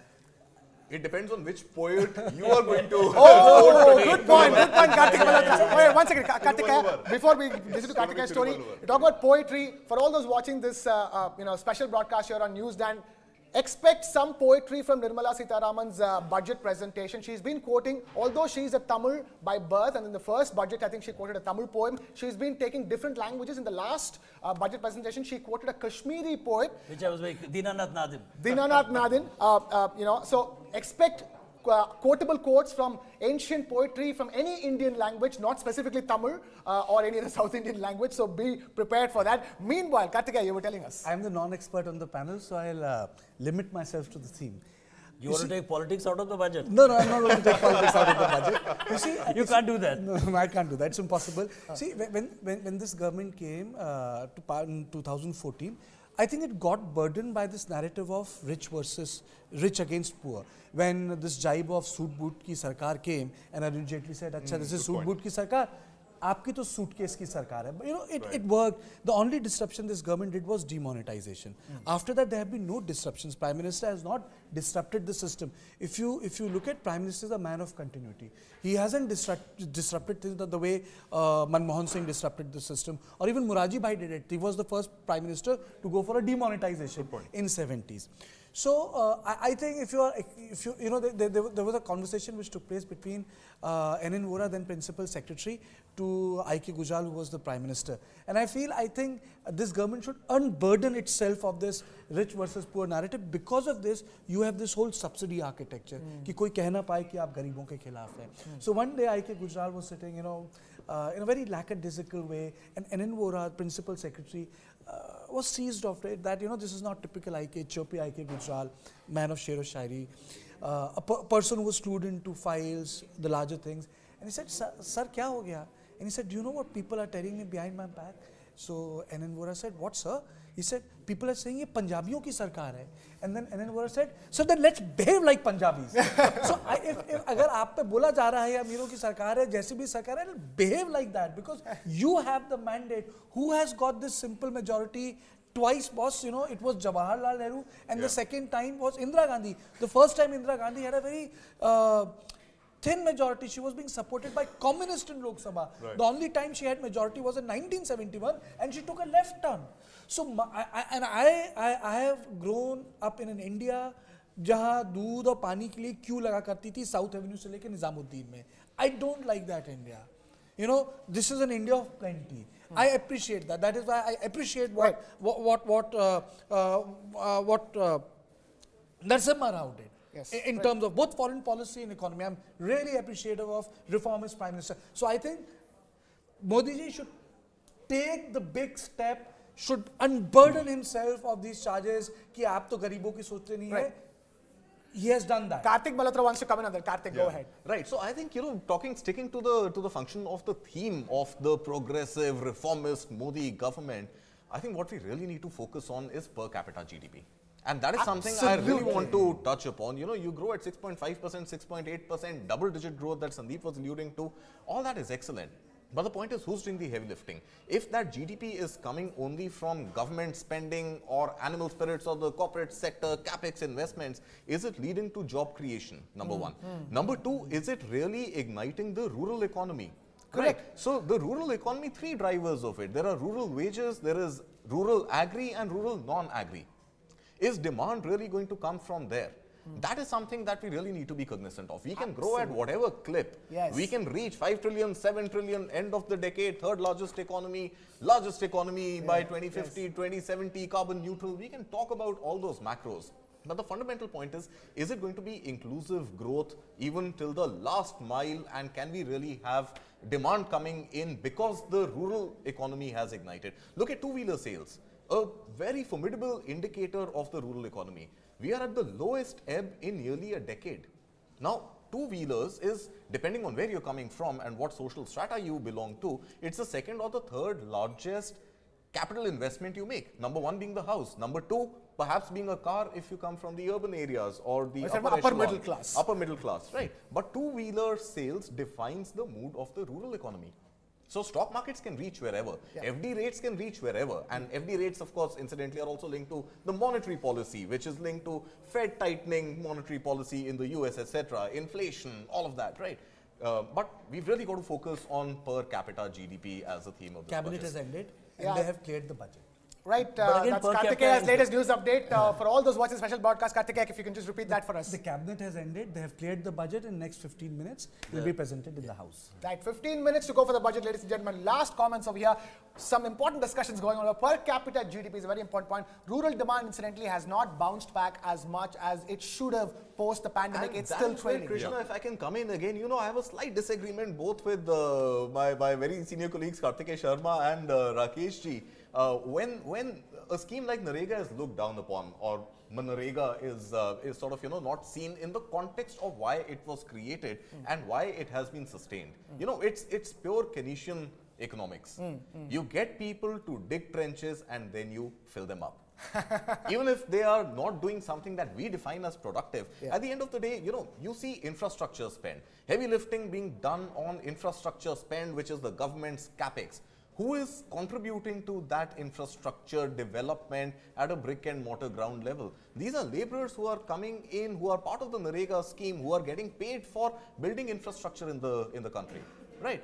It depends on which poet you are going to. Oh, good point, Karthikeya. Wait, one second, Karthikeya. Before we listen to Karthikeya's story, we talk about poetry. For all those watching this, special broadcast here on Newsdan, expect some poetry from Nirmala Sitharaman's budget presentation. She's been quoting, although she's a Tamil by birth, and in the first budget, I think she quoted a Tamil poem. She's been taking different languages. In the last budget presentation, she quoted a Kashmiri poet, Which I was like, Dinanath Nadim. Dinanath Nadin. So expect quotable quotes from ancient poetry from any Indian language, not specifically Tamil or any other South Indian language. So be prepared for that. Meanwhile, Karthikeya, you were telling us. I'm the non-expert on the panel, so I'll limit myself to the theme. You want to take politics out of the budget? No, I'm not going to take politics out of the budget. You see, You can't do that. No, I can't do that. It's impossible. See, when this government came to power in 2014, I think it got burdened by this narrative of rich against poor. When this jibe of suit boot ki sarkar came, and Arun Jaitley said, "Acha, this is suit boot ki sarkar. आपकी तो suitcase की सरकार है." But it worked. The only disruption this government did was demonetization. After that, there have been no disruptions. Prime Minister has not disrupted the system. If you look at Prime Minister is a man of continuity. He hasn't disrupted things the way Manmohan Singh disrupted the system, or even Morarji Bhai did it. He was the first Prime Minister to go for a demonetization in 70s. So I think there was a conversation which took place between N.N. Vora, then Principal Secretary, to I.K. Gujral, who was the Prime Minister. And I think this government should unburden itself of this rich versus poor narrative. Because of this, you have this whole subsidy architecture. कि कोई कह ना पाए कि आप गरीबों के खिलाफ हैं. So one day I.K. Gujral was sitting, in a very lackadaisical way, and N.N. Vora, Principal Secretary, was seized of it that this is not typical IK, chirpy IK Gujral, man of Sher o Shairi, a person who was clued into files, the larger things. And he said, sir, kya ho gaya? And he said, do you know what people are telling me behind my back? So N.N. Vora said, what, sir? He said, people are saying ye Punjabiyon ki sarkar hai. And then N.N. Vora said, so then let's behave like Punjabis. So if agar aap pe bola ja raha hai amiron ki sarkar hai, jaisi bhi sarkar hai, behave like that, because you have the mandate. Who has got this simple majority? Twice, boss, it was Jawaharlal Nehru, and the second time was Indira Gandhi. The first time Indira Gandhi had a very thin majority. She was being supported by communists in Lok Sabha. Right. The only time she had majority was in 1971, and she took a left turn. So I have grown up in an India जहाँ दूध और पानी के लिए Q लगा करती थी south Avenue से लेकर निजामुद्दीन में. I don't like that India. This is an India of plenty. I appreciate that. That is why I appreciate what Narasimha Rao did. Yes, in terms of both foreign policy and economy. I'm really appreciative of reformist Prime Minister. So I think Modi ji should take the big step, should unburden himself of these charges कि आप तो गरीबों की सोचते नहीं है. He has done that. Karthik Malhotra wants to come in on that. Karthik, go ahead. Right. So I think sticking to the function of the theme of the progressive reformist Modi government, I think what we really need to focus on is per capita GDP. And that is something I really want to touch upon. You grow at 6.5%, 6.8%, double-digit growth that Sandeep was alluding to. All that is excellent. But the point is, who's doing the heavy lifting? If that GDP is coming only from government spending or animal spirits of the corporate sector, capex investments, is it leading to job creation? Number one. Number two, is it really igniting the rural economy? Correct. Right. So the rural economy, three drivers of it. There are rural wages, there is rural agri and rural non-agri. Is demand really going to come from there? That is something that we really need to be cognizant of. We can grow at whatever clip. Yes. We can reach 5 trillion, 7 trillion, end of the decade, third largest economy by 2050, 2070, carbon neutral. We can talk about all those macros. But the fundamental point is it going to be inclusive growth even till the last mile, and can we really have demand coming in because the rural economy has ignited? Look at two-wheeler sales, a very formidable indicator of the rural economy. We are at the lowest ebb in nearly a decade. Now, two-wheelers is, depending on where you're coming from and what social strata you belong to, it's the second or the third largest capital investment you make. Number one being the house. Number two, perhaps being a car if you come from the urban areas or the upper middle class. Upper middle class, right. But two-wheeler sales defines the mood of the rural economy. So stock markets can reach wherever, FD rates can reach wherever, and FD rates, of course, incidentally, are also linked to the monetary policy, which is linked to Fed tightening monetary policy in the US, etc., inflation, all of that, right? But we've really got to focus on per capita GDP as a theme of this Cabinet budget. has ended and they have cleared the budget. Right, But again, that's per capita Kartikeya's is latest news update. For all those watching special broadcast, Kartikeya, if you can just repeat that for us. The cabinet has ended. They have cleared the budget. In next 15 minutes, will be presented in the House. Right, 15 minutes to go for the budget, ladies and gentlemen. Last comments over here. Some important discussions going on. Per capita GDP is a very important point. Rural demand, incidentally, has not bounced back as much as it should have post the pandemic. And it's still that's where, trailing. Krishna, if I can come in again, you know, I have a slight disagreement both with my very senior colleagues Kartikeya Sharma and Rakesh ji. When a scheme like Narega is looked down upon, or Manrega is sort of, you know, not seen in the context of why it was created and why it has been sustained. You know, it's pure Keynesian economics. You get people to dig trenches and then you fill them up. Even if they are not doing something that we define as productive, at the end of the day, you know, you see infrastructure spend, heavy lifting being done on infrastructure spend, which is the government's capex. Who is contributing to that infrastructure development at a brick and mortar ground level? These are laborers who are coming in, who are part of the Narega scheme, who are getting paid for building infrastructure in the country, right?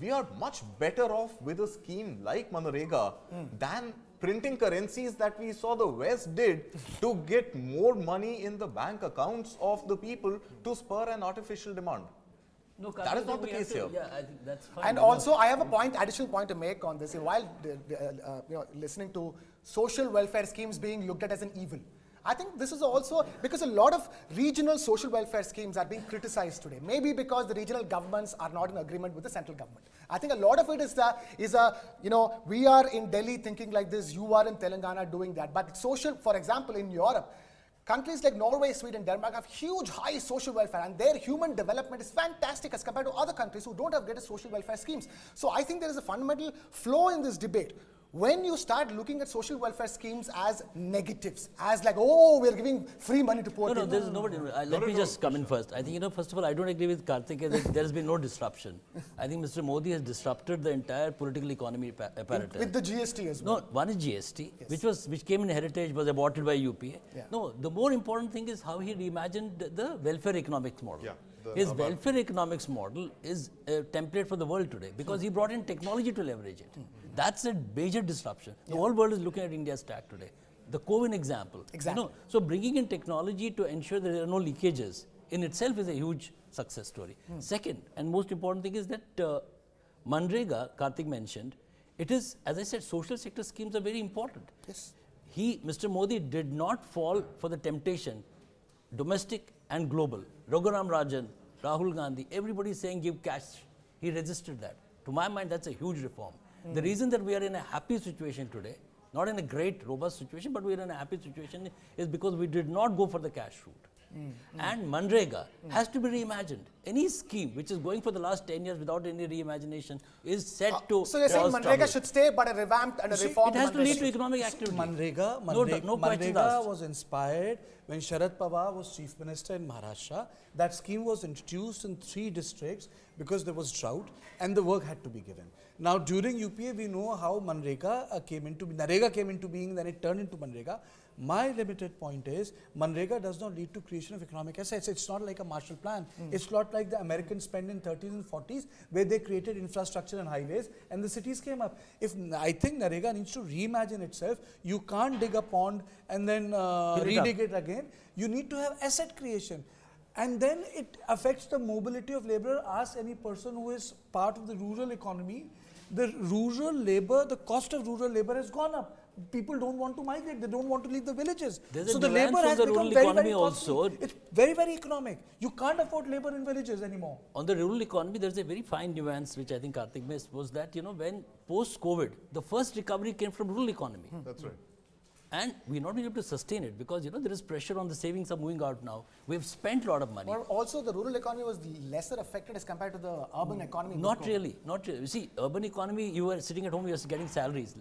We are much better off with a scheme like Manrega than printing currencies that we saw the West did to get more money in the bank accounts of the people to spur an artificial demand. No, That is not the case here. Yeah, I think that's fine. And also, I have a additional point to make on this. While listening to social welfare schemes being looked at as an evil, I think this is also because a lot of regional social welfare schemes are being criticized today. Maybe because the regional governments are not in agreement with the central government. I think a lot of it is we are in Delhi thinking like this, you are in Telangana doing that. But social, for example, in Europe, countries like Norway, Sweden, Denmark have huge high social welfare, and their human development is fantastic as compared to other countries who don't have great social welfare schemes. So I think there is a fundamental flaw in this debate. When you start looking at social welfare schemes as negatives, as like, oh, we're giving free money to poor people. No, there's nobody. Let me just come in first. I think, you know, first of all, I don't agree with Kartikeya that there has been no disruption. I think Mr. Modi has disrupted the entire political economy apparatus. With the GST as well. No, one is GST, which came in heritage, was aborted by UPA. Yeah. No, the more important thing is how he reimagined the welfare economics model. Yeah, His welfare economics model is a template for the world today because he brought in technology to leverage it. That's a major disruption. The whole world is looking at India's stack today. The COVID example. Exactly. You know, so bringing in technology to ensure that there are no leakages in itself is a huge success story. Second, and most important thing is that Manrega, Kartik mentioned, it is, as I said, social sector schemes are very important. Yes. Mr. Modi did not fall for the temptation, domestic and global. Raghuram Rajan, Rahul Gandhi, everybody is saying give cash. He resisted that. To my mind, that's a huge reform. The reason that we are in a happy situation today, not in a great, robust situation, but we are in a happy situation is because we did not go for the cash route. And Manrega has to be reimagined. Any scheme which is going for the last 10 years without any reimagination is set to So you're saying cause Manrega trouble. should stay, but a revamped and a reformed It has to lead to Manrega. economic activity. Manrega questions asked. was inspired when Sharad Pawar was Chief Minister in Maharashtra. That scheme was introduced in 3 districts because there was drought and the work had to be given. Now during UPA we know how Narega came into being, then it turned into Manrega. My limited point is Manrega does not lead to creation of economic assets. It's not like a Marshall Plan. It's not like the American spend in 30s and 40s where they created infrastructure and highways and the cities came up. I think Narega needs to reimagine itself. You can't dig a pond and then redig it again. You need to have asset creation. And then it affects the mobility of labor. Ask any person who is part of the rural economy. The rural labor, the cost of rural labor has gone up. People don't want to migrate. They don't want to leave the villages. There's so a the demand labor from has the become rural very, economy very costly. also. It's very, very economic. You can't afford labor in villages anymore. On the rural economy, there's a very fine nuance which I think Kartik missed, was that, you know, when post-COVID, the first recovery came from rural economy. That's right. And we're not being able to sustain it because, there is pressure on the savings are moving out now. We've spent a lot of money. Well, also the rural economy was lesser affected as compared to the urban economy. Not really. You see, urban economy, you were sitting at home, you were getting salaries,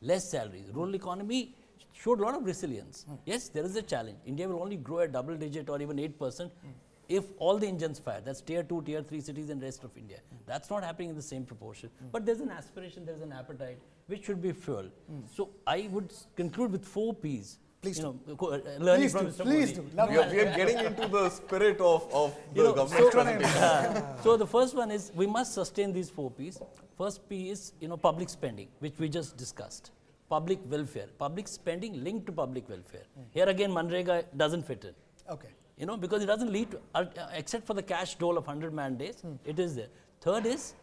less salaries. Rural economy showed a lot of resilience. Yes, there is a challenge. India will only grow at double digit or even 8% if all the engines fire. That's tier 2, tier 3 cities and rest of India. That's not happening in the same proportion. But there's an aspiration, there's an appetite, which should be fueled. So I would conclude with 4 Ps. Please Learning from Mr. Please Modi. do. Love We are getting into the spirit of the government presentation. So the first one is we must sustain these 4 Ps. First P is public spending, which we just discussed. Public welfare, public spending linked to public welfare. Here again, Manrega doesn't fit in. Okay. Because it doesn't lead to, except for the cash dole of 100 man days, it is there. Third is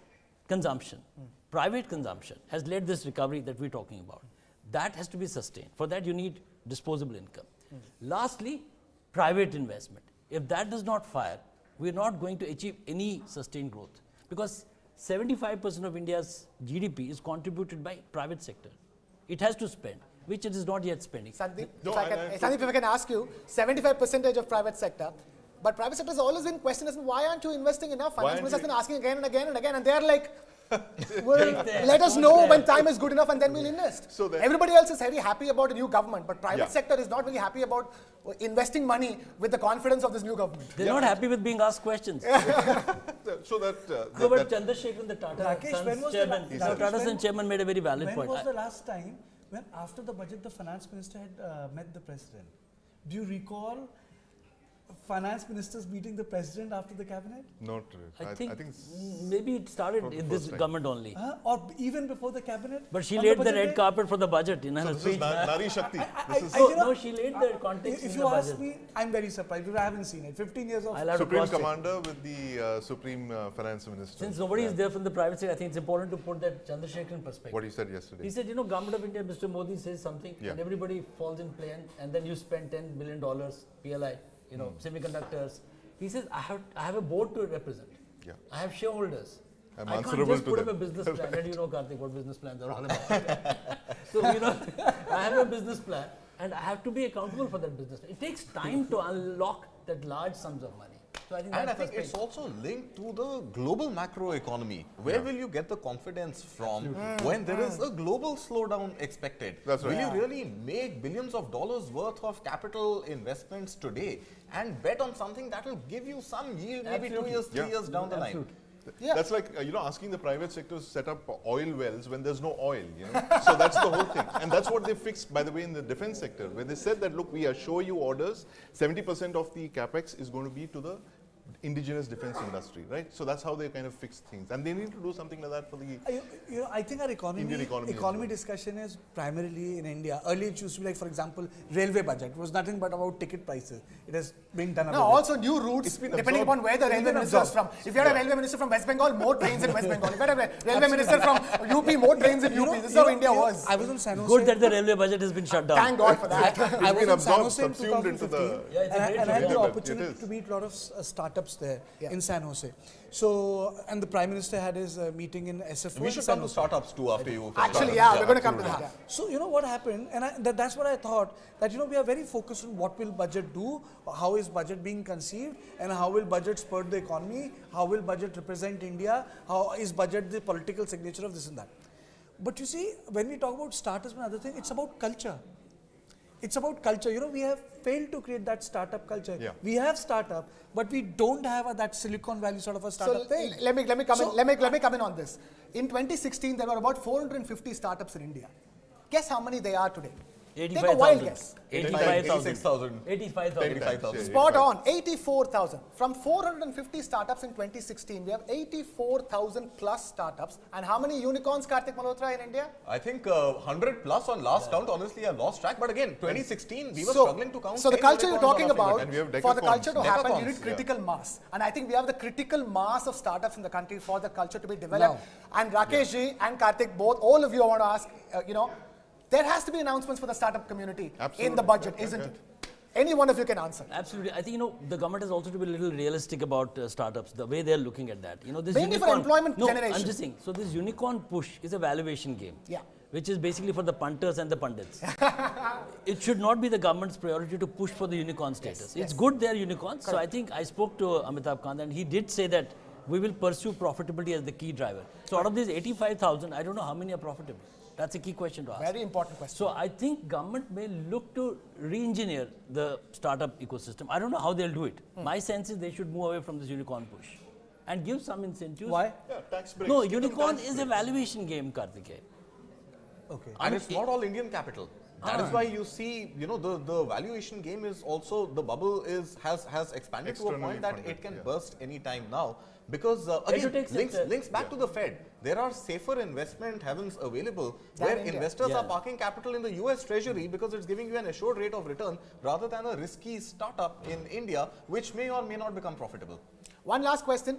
consumption. Private consumption has led this recovery that we're talking about. That has to be sustained. For that, you need disposable income. Lastly, private investment. If that does not fire, we're not going to achieve any sustained growth because 75% of India's GDP is contributed by private sector. It has to spend, which it is not yet spending. Sandeep, No, if I can ask you, 75% of private sector, but private sector has always been questioned as why aren't you investing enough? Finance Minister has been asking again and again and again, and they're like, well, let us know when time is good enough and then we'll invest. So everybody else is very happy about a new government, but private sector is not very happy about investing money with the confidence of this new government. They're not happy with being asked questions. So that, No, but Chandrasekharan, the Tata Rakesh, when Sons was the chairman, la- Tata Rakesh, Sons chairman made a very valid When point. was the last time when after the budget the finance minister had met the president? Do you recall finance ministers meeting the president after the cabinet? not, I think, it's maybe it started for the in this first time. government only. Or even before the cabinet? But she On laid the budget red day? carpet for the budget in her this is speech. Nari Shakti. This is No, she laid the context If in you the ask budget. me, I'm very surprised because I haven't seen it. 15 years of I'll have to Supreme cross-check. Commander with the Supreme Finance Minister. Since nobody is there from the private sector, I think it's important to put that Chandrasekharan perspective. What he said yesterday. He said, government of India, Mr. Modi says something Yeah. and everybody falls in play and then you spend $10 billion PLI, semiconductors. He says, I have a board to represent. Yeah. I have shareholders. I'm I can't answerable just to put up them. a business plan. And you know, Karthik, what business plans are all about. So, I have a business plan and I have to be accountable for that business plan. It takes time to unlock that large sums of money. So I think And I that think it's also linked to the global macro economy. Where will you get the confidence from when there is a global slowdown expected? That's right. Will you really make billions of dollars worth of capital investments today and bet on something that will give you some yield maybe 2 years, 3 years down the line? Yeah. That's like, asking the private sector to set up oil wells when there's no oil, So that's the whole thing. And that's what they fixed, by the way, in the defense sector, where they said that, look, we assure you orders, 70% of the capex is going to be to the indigenous defense industry, right? So that's how they kind of fix things. And they need to do something like that for the... I think our Indian economy as well. discussion is primarily in India. Earlier it used to be like, for example, railway budget. It was nothing but about ticket prices. It has been done No, away with. also new routes, It's been depending absorbed. upon where the railway minister is from. If you had a railway minister from West Bengal, more trains in West Bengal. If you had a railway minister from UP, more trains in UP. This is how India was. I was in San Jose. Good that the railway budget has been shut down. Thank God for that. I was been in San absorbed, Jose in subsumed into 2015 the- Yeah, it's a great and I had the job. It opportunity is. to meet a lot of startups there in San Jose. So, and the Prime Minister had his meeting in SFO. We in should San come to Jose. startups too after you. Actually, yeah, we're going to come to that. So, what happened, and that's what I thought, that, we are very focused on what will budget do, how is budget being conceived, and how will budget spur the economy, how will budget represent India, how is budget the political signature of this and that. But you see, when we talk about startups and other things, it's about culture. It's about culture. We have failed to create that startup culture. Yeah. We have startup, but we don't have that Silicon Valley sort of a startup So thing. let me come in on this. In 2016, there were about 450 startups in India. Guess how many they are today? Take a wild 85,000. guess. 85,000. 86,000. 85,000. 85,000. Spot on, 84,000. From 450 startups in 2016, we have 84,000 plus startups. And how many unicorns, Karthik Malhotra, in India? I think 100 plus on last count. Honestly, I lost track. But again, 2016, we were So- struggling to count. So the 10 culture you're unicorns talking on our about, And we have for the decacorns. culture to happen, you Decacorns, need critical mass. And I think we have the critical mass of startups in the country for the culture to be developed. Now. And Rakesh ji and Karthik, both, all of you, I want to ask, there has to be announcements for the startup community in the Absolutely. budget, isn't it? Any one of you can answer. Absolutely. I think, the government has also to be a little realistic about startups, the way they're looking at that. This Mainly for employment no, generation. I'm just saying, so this unicorn push is a valuation game. Yeah. which is basically for the punters and the pundits. It should not be the government's priority to push for the unicorn status. It's good they are unicorns. So I think I spoke to Amitabh Kant and he did say that we will pursue profitability as the key driver. So out of these 85,000, I don't know how many are profitable. That's a key question to ask. Very important question. So I think government may look to re-engineer the startup ecosystem. I don't know how they'll do it. My sense is they should move away from this unicorn push and give some incentives. Why? Yeah, tax breaks. No, Give them unicorn tax is a breaks. valuation game, Karthikeya. Okay. And it's not all Indian capital. That is why you see, the valuation game is also, the bubble has expanded to a Externally point that funded, it can yeah. burst any time now. Because again, links back to the Fed. There are safer investment havens available Than where India. investors are Yeah. parking capital in the US Treasury because it's giving you an assured rate of return rather than a risky startup in India, which may or may not become profitable. One last question.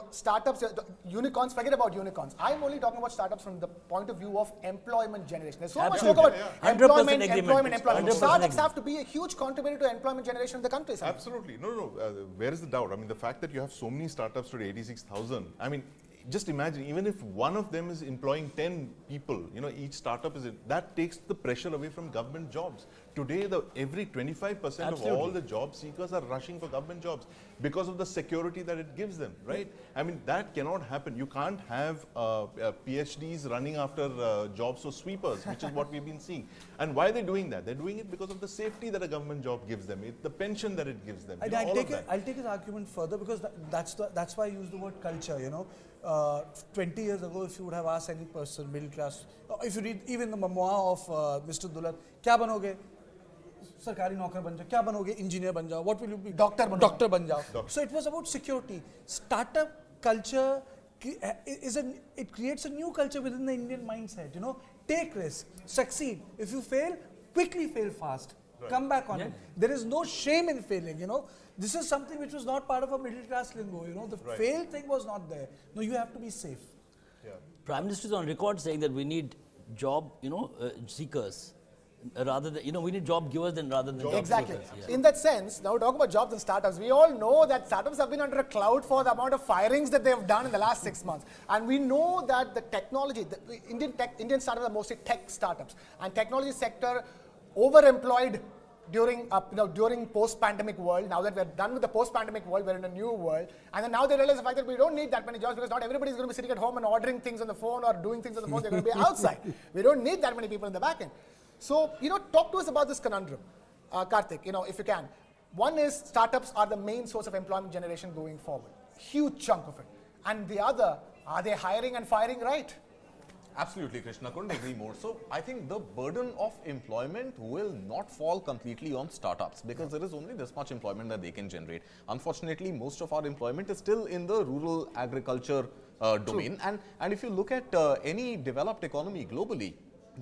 Startups, unicorns, forget about unicorns. I'm only talking about startups from the point of view of employment generation. There's so much talk Absolutely. about 100% employment, agreement. employment. 100% Startups agreement. have to be a huge contributor to employment generation in the country. Sir. Absolutely. No. Where is the doubt? I mean, the fact that you have so many startups today, 86,000. I mean, just imagine, even if one of them is employing 10 people, each startup that takes the pressure away from government jobs. Today, every 25% of all the job seekers are rushing for government jobs because of the security that it gives them, right? I mean, that cannot happen. You can't have PhDs running after jobs for sweepers, which is what we've been seeing. And why are they doing that? They're doing it because of the safety that a government job gives them, the pension that it gives them. I'll take his argument further because that's why I use the word culture. 20 years ago, if you would have asked any person, middle class, if you read even the memoir of Mr. Dulat, क्या बनोगे? सरकारी नौकर बन जाओ, क्या बनोगे? Engineer बन जाओ. What will you be? Doctor बन जाओ. Doctor बन जाओ. So it was about security. Startup culture it creates a new culture within the Indian mindset. Take risk, succeed. If you fail, quickly fail fast. Come back on it. There is no shame in failing. This is something which was not part of a middle class lingo. The fail thing was not there. No, you have to be safe. Prime Minister is on record saying that we need job, seekers rather than, we need job givers rather than job Exactly. seekers. Yeah. In that sense, now talking about jobs and startups, we all know that startups have been under a cloud for the amount of firings that they have done in the last 6 months. And we know that the technology, the Indian startups are mostly tech startups. And technology sector overemployed during post-pandemic world. Now that we're done with the post-pandemic world, we're in a new world. And then now they realize the fact that we don't need that many jobs because not everybody is going to be sitting at home and ordering things on the phone or doing things on the phone. They're going to be outside. We don't need that many people in the back end. So, talk to us about this conundrum, Karthik, if you can. One is startups are the main source of employment generation going forward. Huge chunk of it. And the other, are they hiring and firing right? Absolutely, Krishna, couldn't agree more. So I think the burden of employment will not fall completely on startups because there is only this much employment that they can generate. Unfortunately, most of our employment is still in the rural agriculture domain. And if you look at any developed economy globally,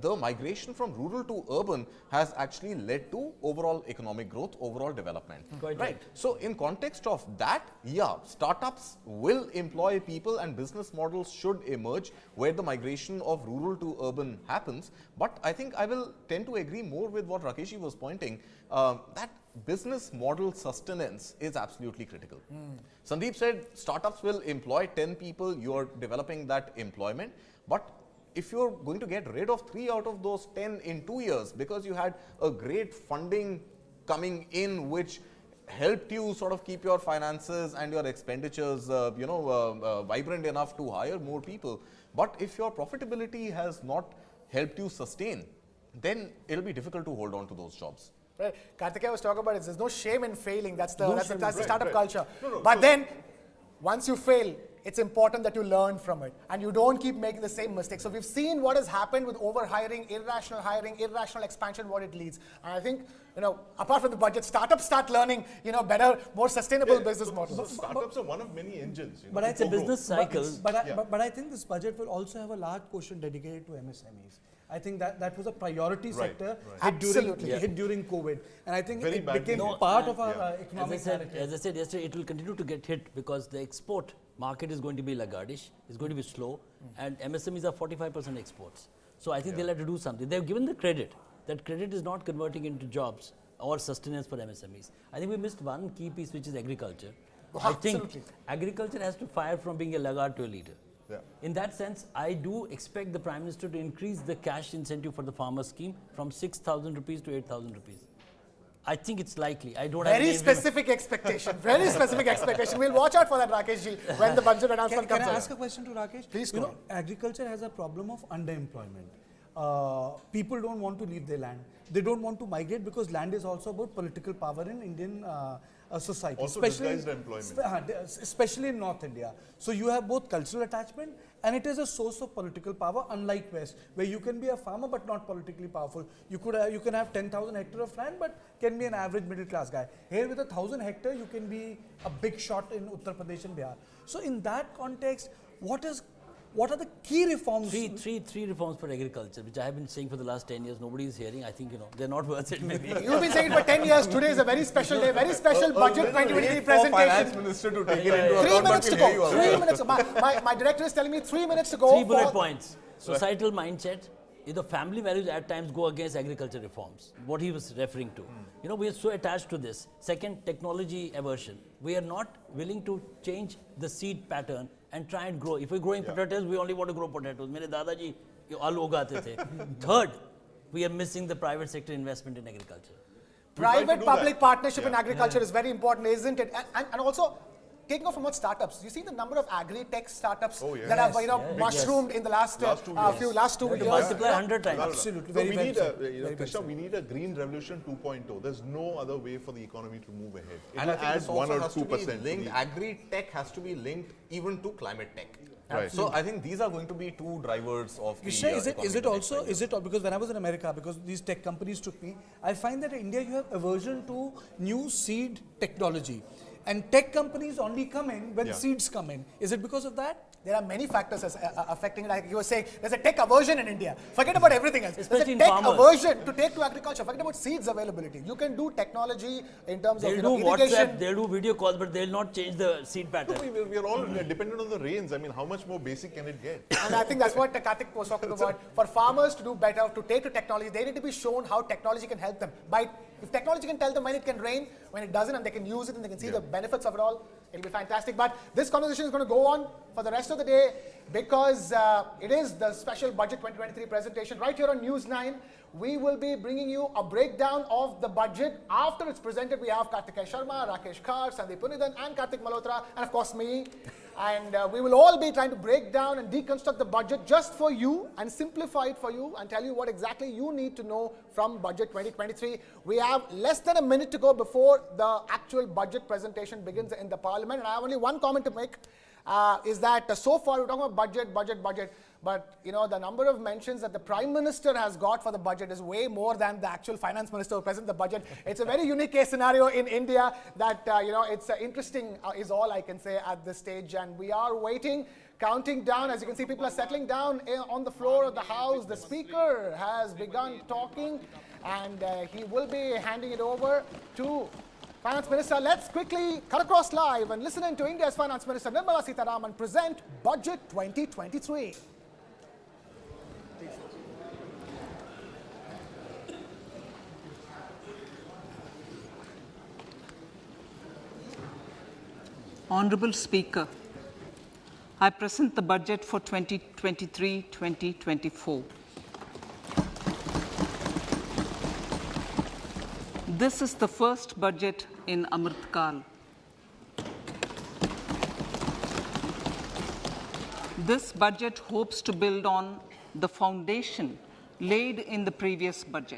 the migration from rural to urban has actually led to overall economic growth, overall development. Right. So in context of that, startups will employ people and business models should emerge where the migration of rural to urban happens. But I think I will tend to agree more with what Rakesh was pointing, that business model sustenance is absolutely critical. Sandeep said startups will employ 10 people, you are developing that employment, but if you're going to get rid of 3 out of those 10 in 2 years because you had a great funding coming in which helped you sort of keep your finances and your expenditures vibrant enough to hire more people, but if your profitability has not helped you sustain, then it'll be difficult to hold on to those jobs. Right. Karthikeya was talking about it. There's no shame in failing. That's the startup right. culture. No, but so then, once you fail, it's important that you learn from it and you don't keep making the same mistakes. So we've seen what has happened with overhiring, irrational expansion, what it leads. And I think, apart from the budget, startups start learning, better, more sustainable business models. So startups are one of many engines. But It's a business cycle. But I think this budget will also have a large portion dedicated to MSMEs. I think that was a priority sector hit during COVID. And I think it became part of our economic narrative. As I said yesterday, it will continue to get hit because the export market is going to be laggardish, it's going to be slow, and MSMEs are 45% exports. So I think they'll have to do something. They've given the credit. That credit is not converting into jobs or sustenance for MSMEs. I think we missed one key piece, which is agriculture. I think agriculture has to fire from being a laggard to a leader. Yeah. In that sense, I do expect the Prime Minister to increase the cash incentive for the farmer scheme from 6,000 rupees to 8,000 rupees. I think it's likely. I don't have Very any specific expectation. Very specific expectation. We'll watch out for that, Rakesh ji, when the budget announcement Can comes I out. ask a question to Rakesh? Please You go know, agriculture has a problem of underemployment. People don't want to leave their land. They don't want to migrate because land is also about political power in Indian society. Also disguised employment. Especially in North India. So you have both cultural attachment and it is a source of political power, unlike West, where you can be a farmer but not politically powerful. You can have 10,000 hectares of land but can be an average middle class guy. Here with 1,000 hectares, you can be a big shot in Uttar Pradesh and Bihar. So in that context, what are the key reforms? Three reforms for agriculture, which I have been saying for the last 10 years. Nobody is hearing. I think, they're not worth it maybe. You've been saying it for 10 years. Today is a very special day, very special budget 2023 Finance presentation. Minister to take it into 3 account, but minutes to we'll hear you go. all 3 right. minutes. My director is telling me 3 minutes to go. 3 bullet points. Societal mindset. The family values at times go against agriculture reforms. What he was referring to. We are so attached to this. Second, technology aversion. We are not willing to change the seed pattern and try and grow. If we're growing potatoes, we only want to grow potatoes. Mere dadaji aloo ugate the. Third, we are missing the private sector investment in agriculture. Private-public partnership in agriculture is very important, isn't it? And also, taking off from what startups, you see the number of agri-tech startups that have mushroomed in the last 2 years. Multiply 100 times. Absolutely. So Very we well need said. Krishna, we need a green revolution 2.0. There's no other way for the economy to move ahead. It And I will think add this 1 also or has to 2%. be to linked, the- agri-tech has to be linked even to climate tech. Right. So I think these are going to be two drivers of the Krishna, is economy it the also, next 5 years. because when I was in America, because these tech companies took me, I find that in India you have aversion to new seed technology. And tech companies only come in when seeds come in. Is it because of that? There are many factors affecting it. Like you were saying, there's a tech aversion in India. Forget about everything else. Especially there's a in tech farmers. aversion to take to agriculture. Forget about seeds availability. You can do technology in terms They'll of do irrigation. WhatsApp, they'll do video calls, but they'll not change the seed pattern. We are all dependent on the rains. I mean, how much more basic can it get? And I think that's what Karthik was talking about. For farmers to do better, to take to technology, they need to be shown how technology can help them. If technology can tell them when it can rain, when it doesn't, and they can use it and they can see the benefits of it all, it'll be fantastic. But this conversation is going to go on for the rest of the day because it is the special budget 2023 presentation right here on News 9. We will be bringing you a breakdown of the budget. After it's presented, we have Karthikeya Sharma, Rakesh Khar, Sandeep Punidan, and Karthik Malhotra, and of course me. And we will all be trying to break down and deconstruct the budget just for you and simplify it for you and tell you what exactly you need to know from budget 2023. We have less than a minute to go before the actual budget presentation begins in the parliament. And I have only one comment to make. Is that so far we're talking about budget, but the number of mentions that the Prime Minister has got for the budget is way more than the actual Finance Minister who presents the budget. It's a very unique case scenario in India that it's interesting is all I can say at this stage, and we are waiting, counting down. As you can see, people are settling down on the floor of the House. The Speaker has begun talking, and he will be handing it over to Finance Minister. Let's quickly cut across live and listen in to India's Finance Minister Nirmala Sitharaman present Budget 2023. Honourable Speaker, I present the budget for 2023-2024. This is the first budget in Amrit Kal. This budget hopes to build on the foundation laid in the previous budget.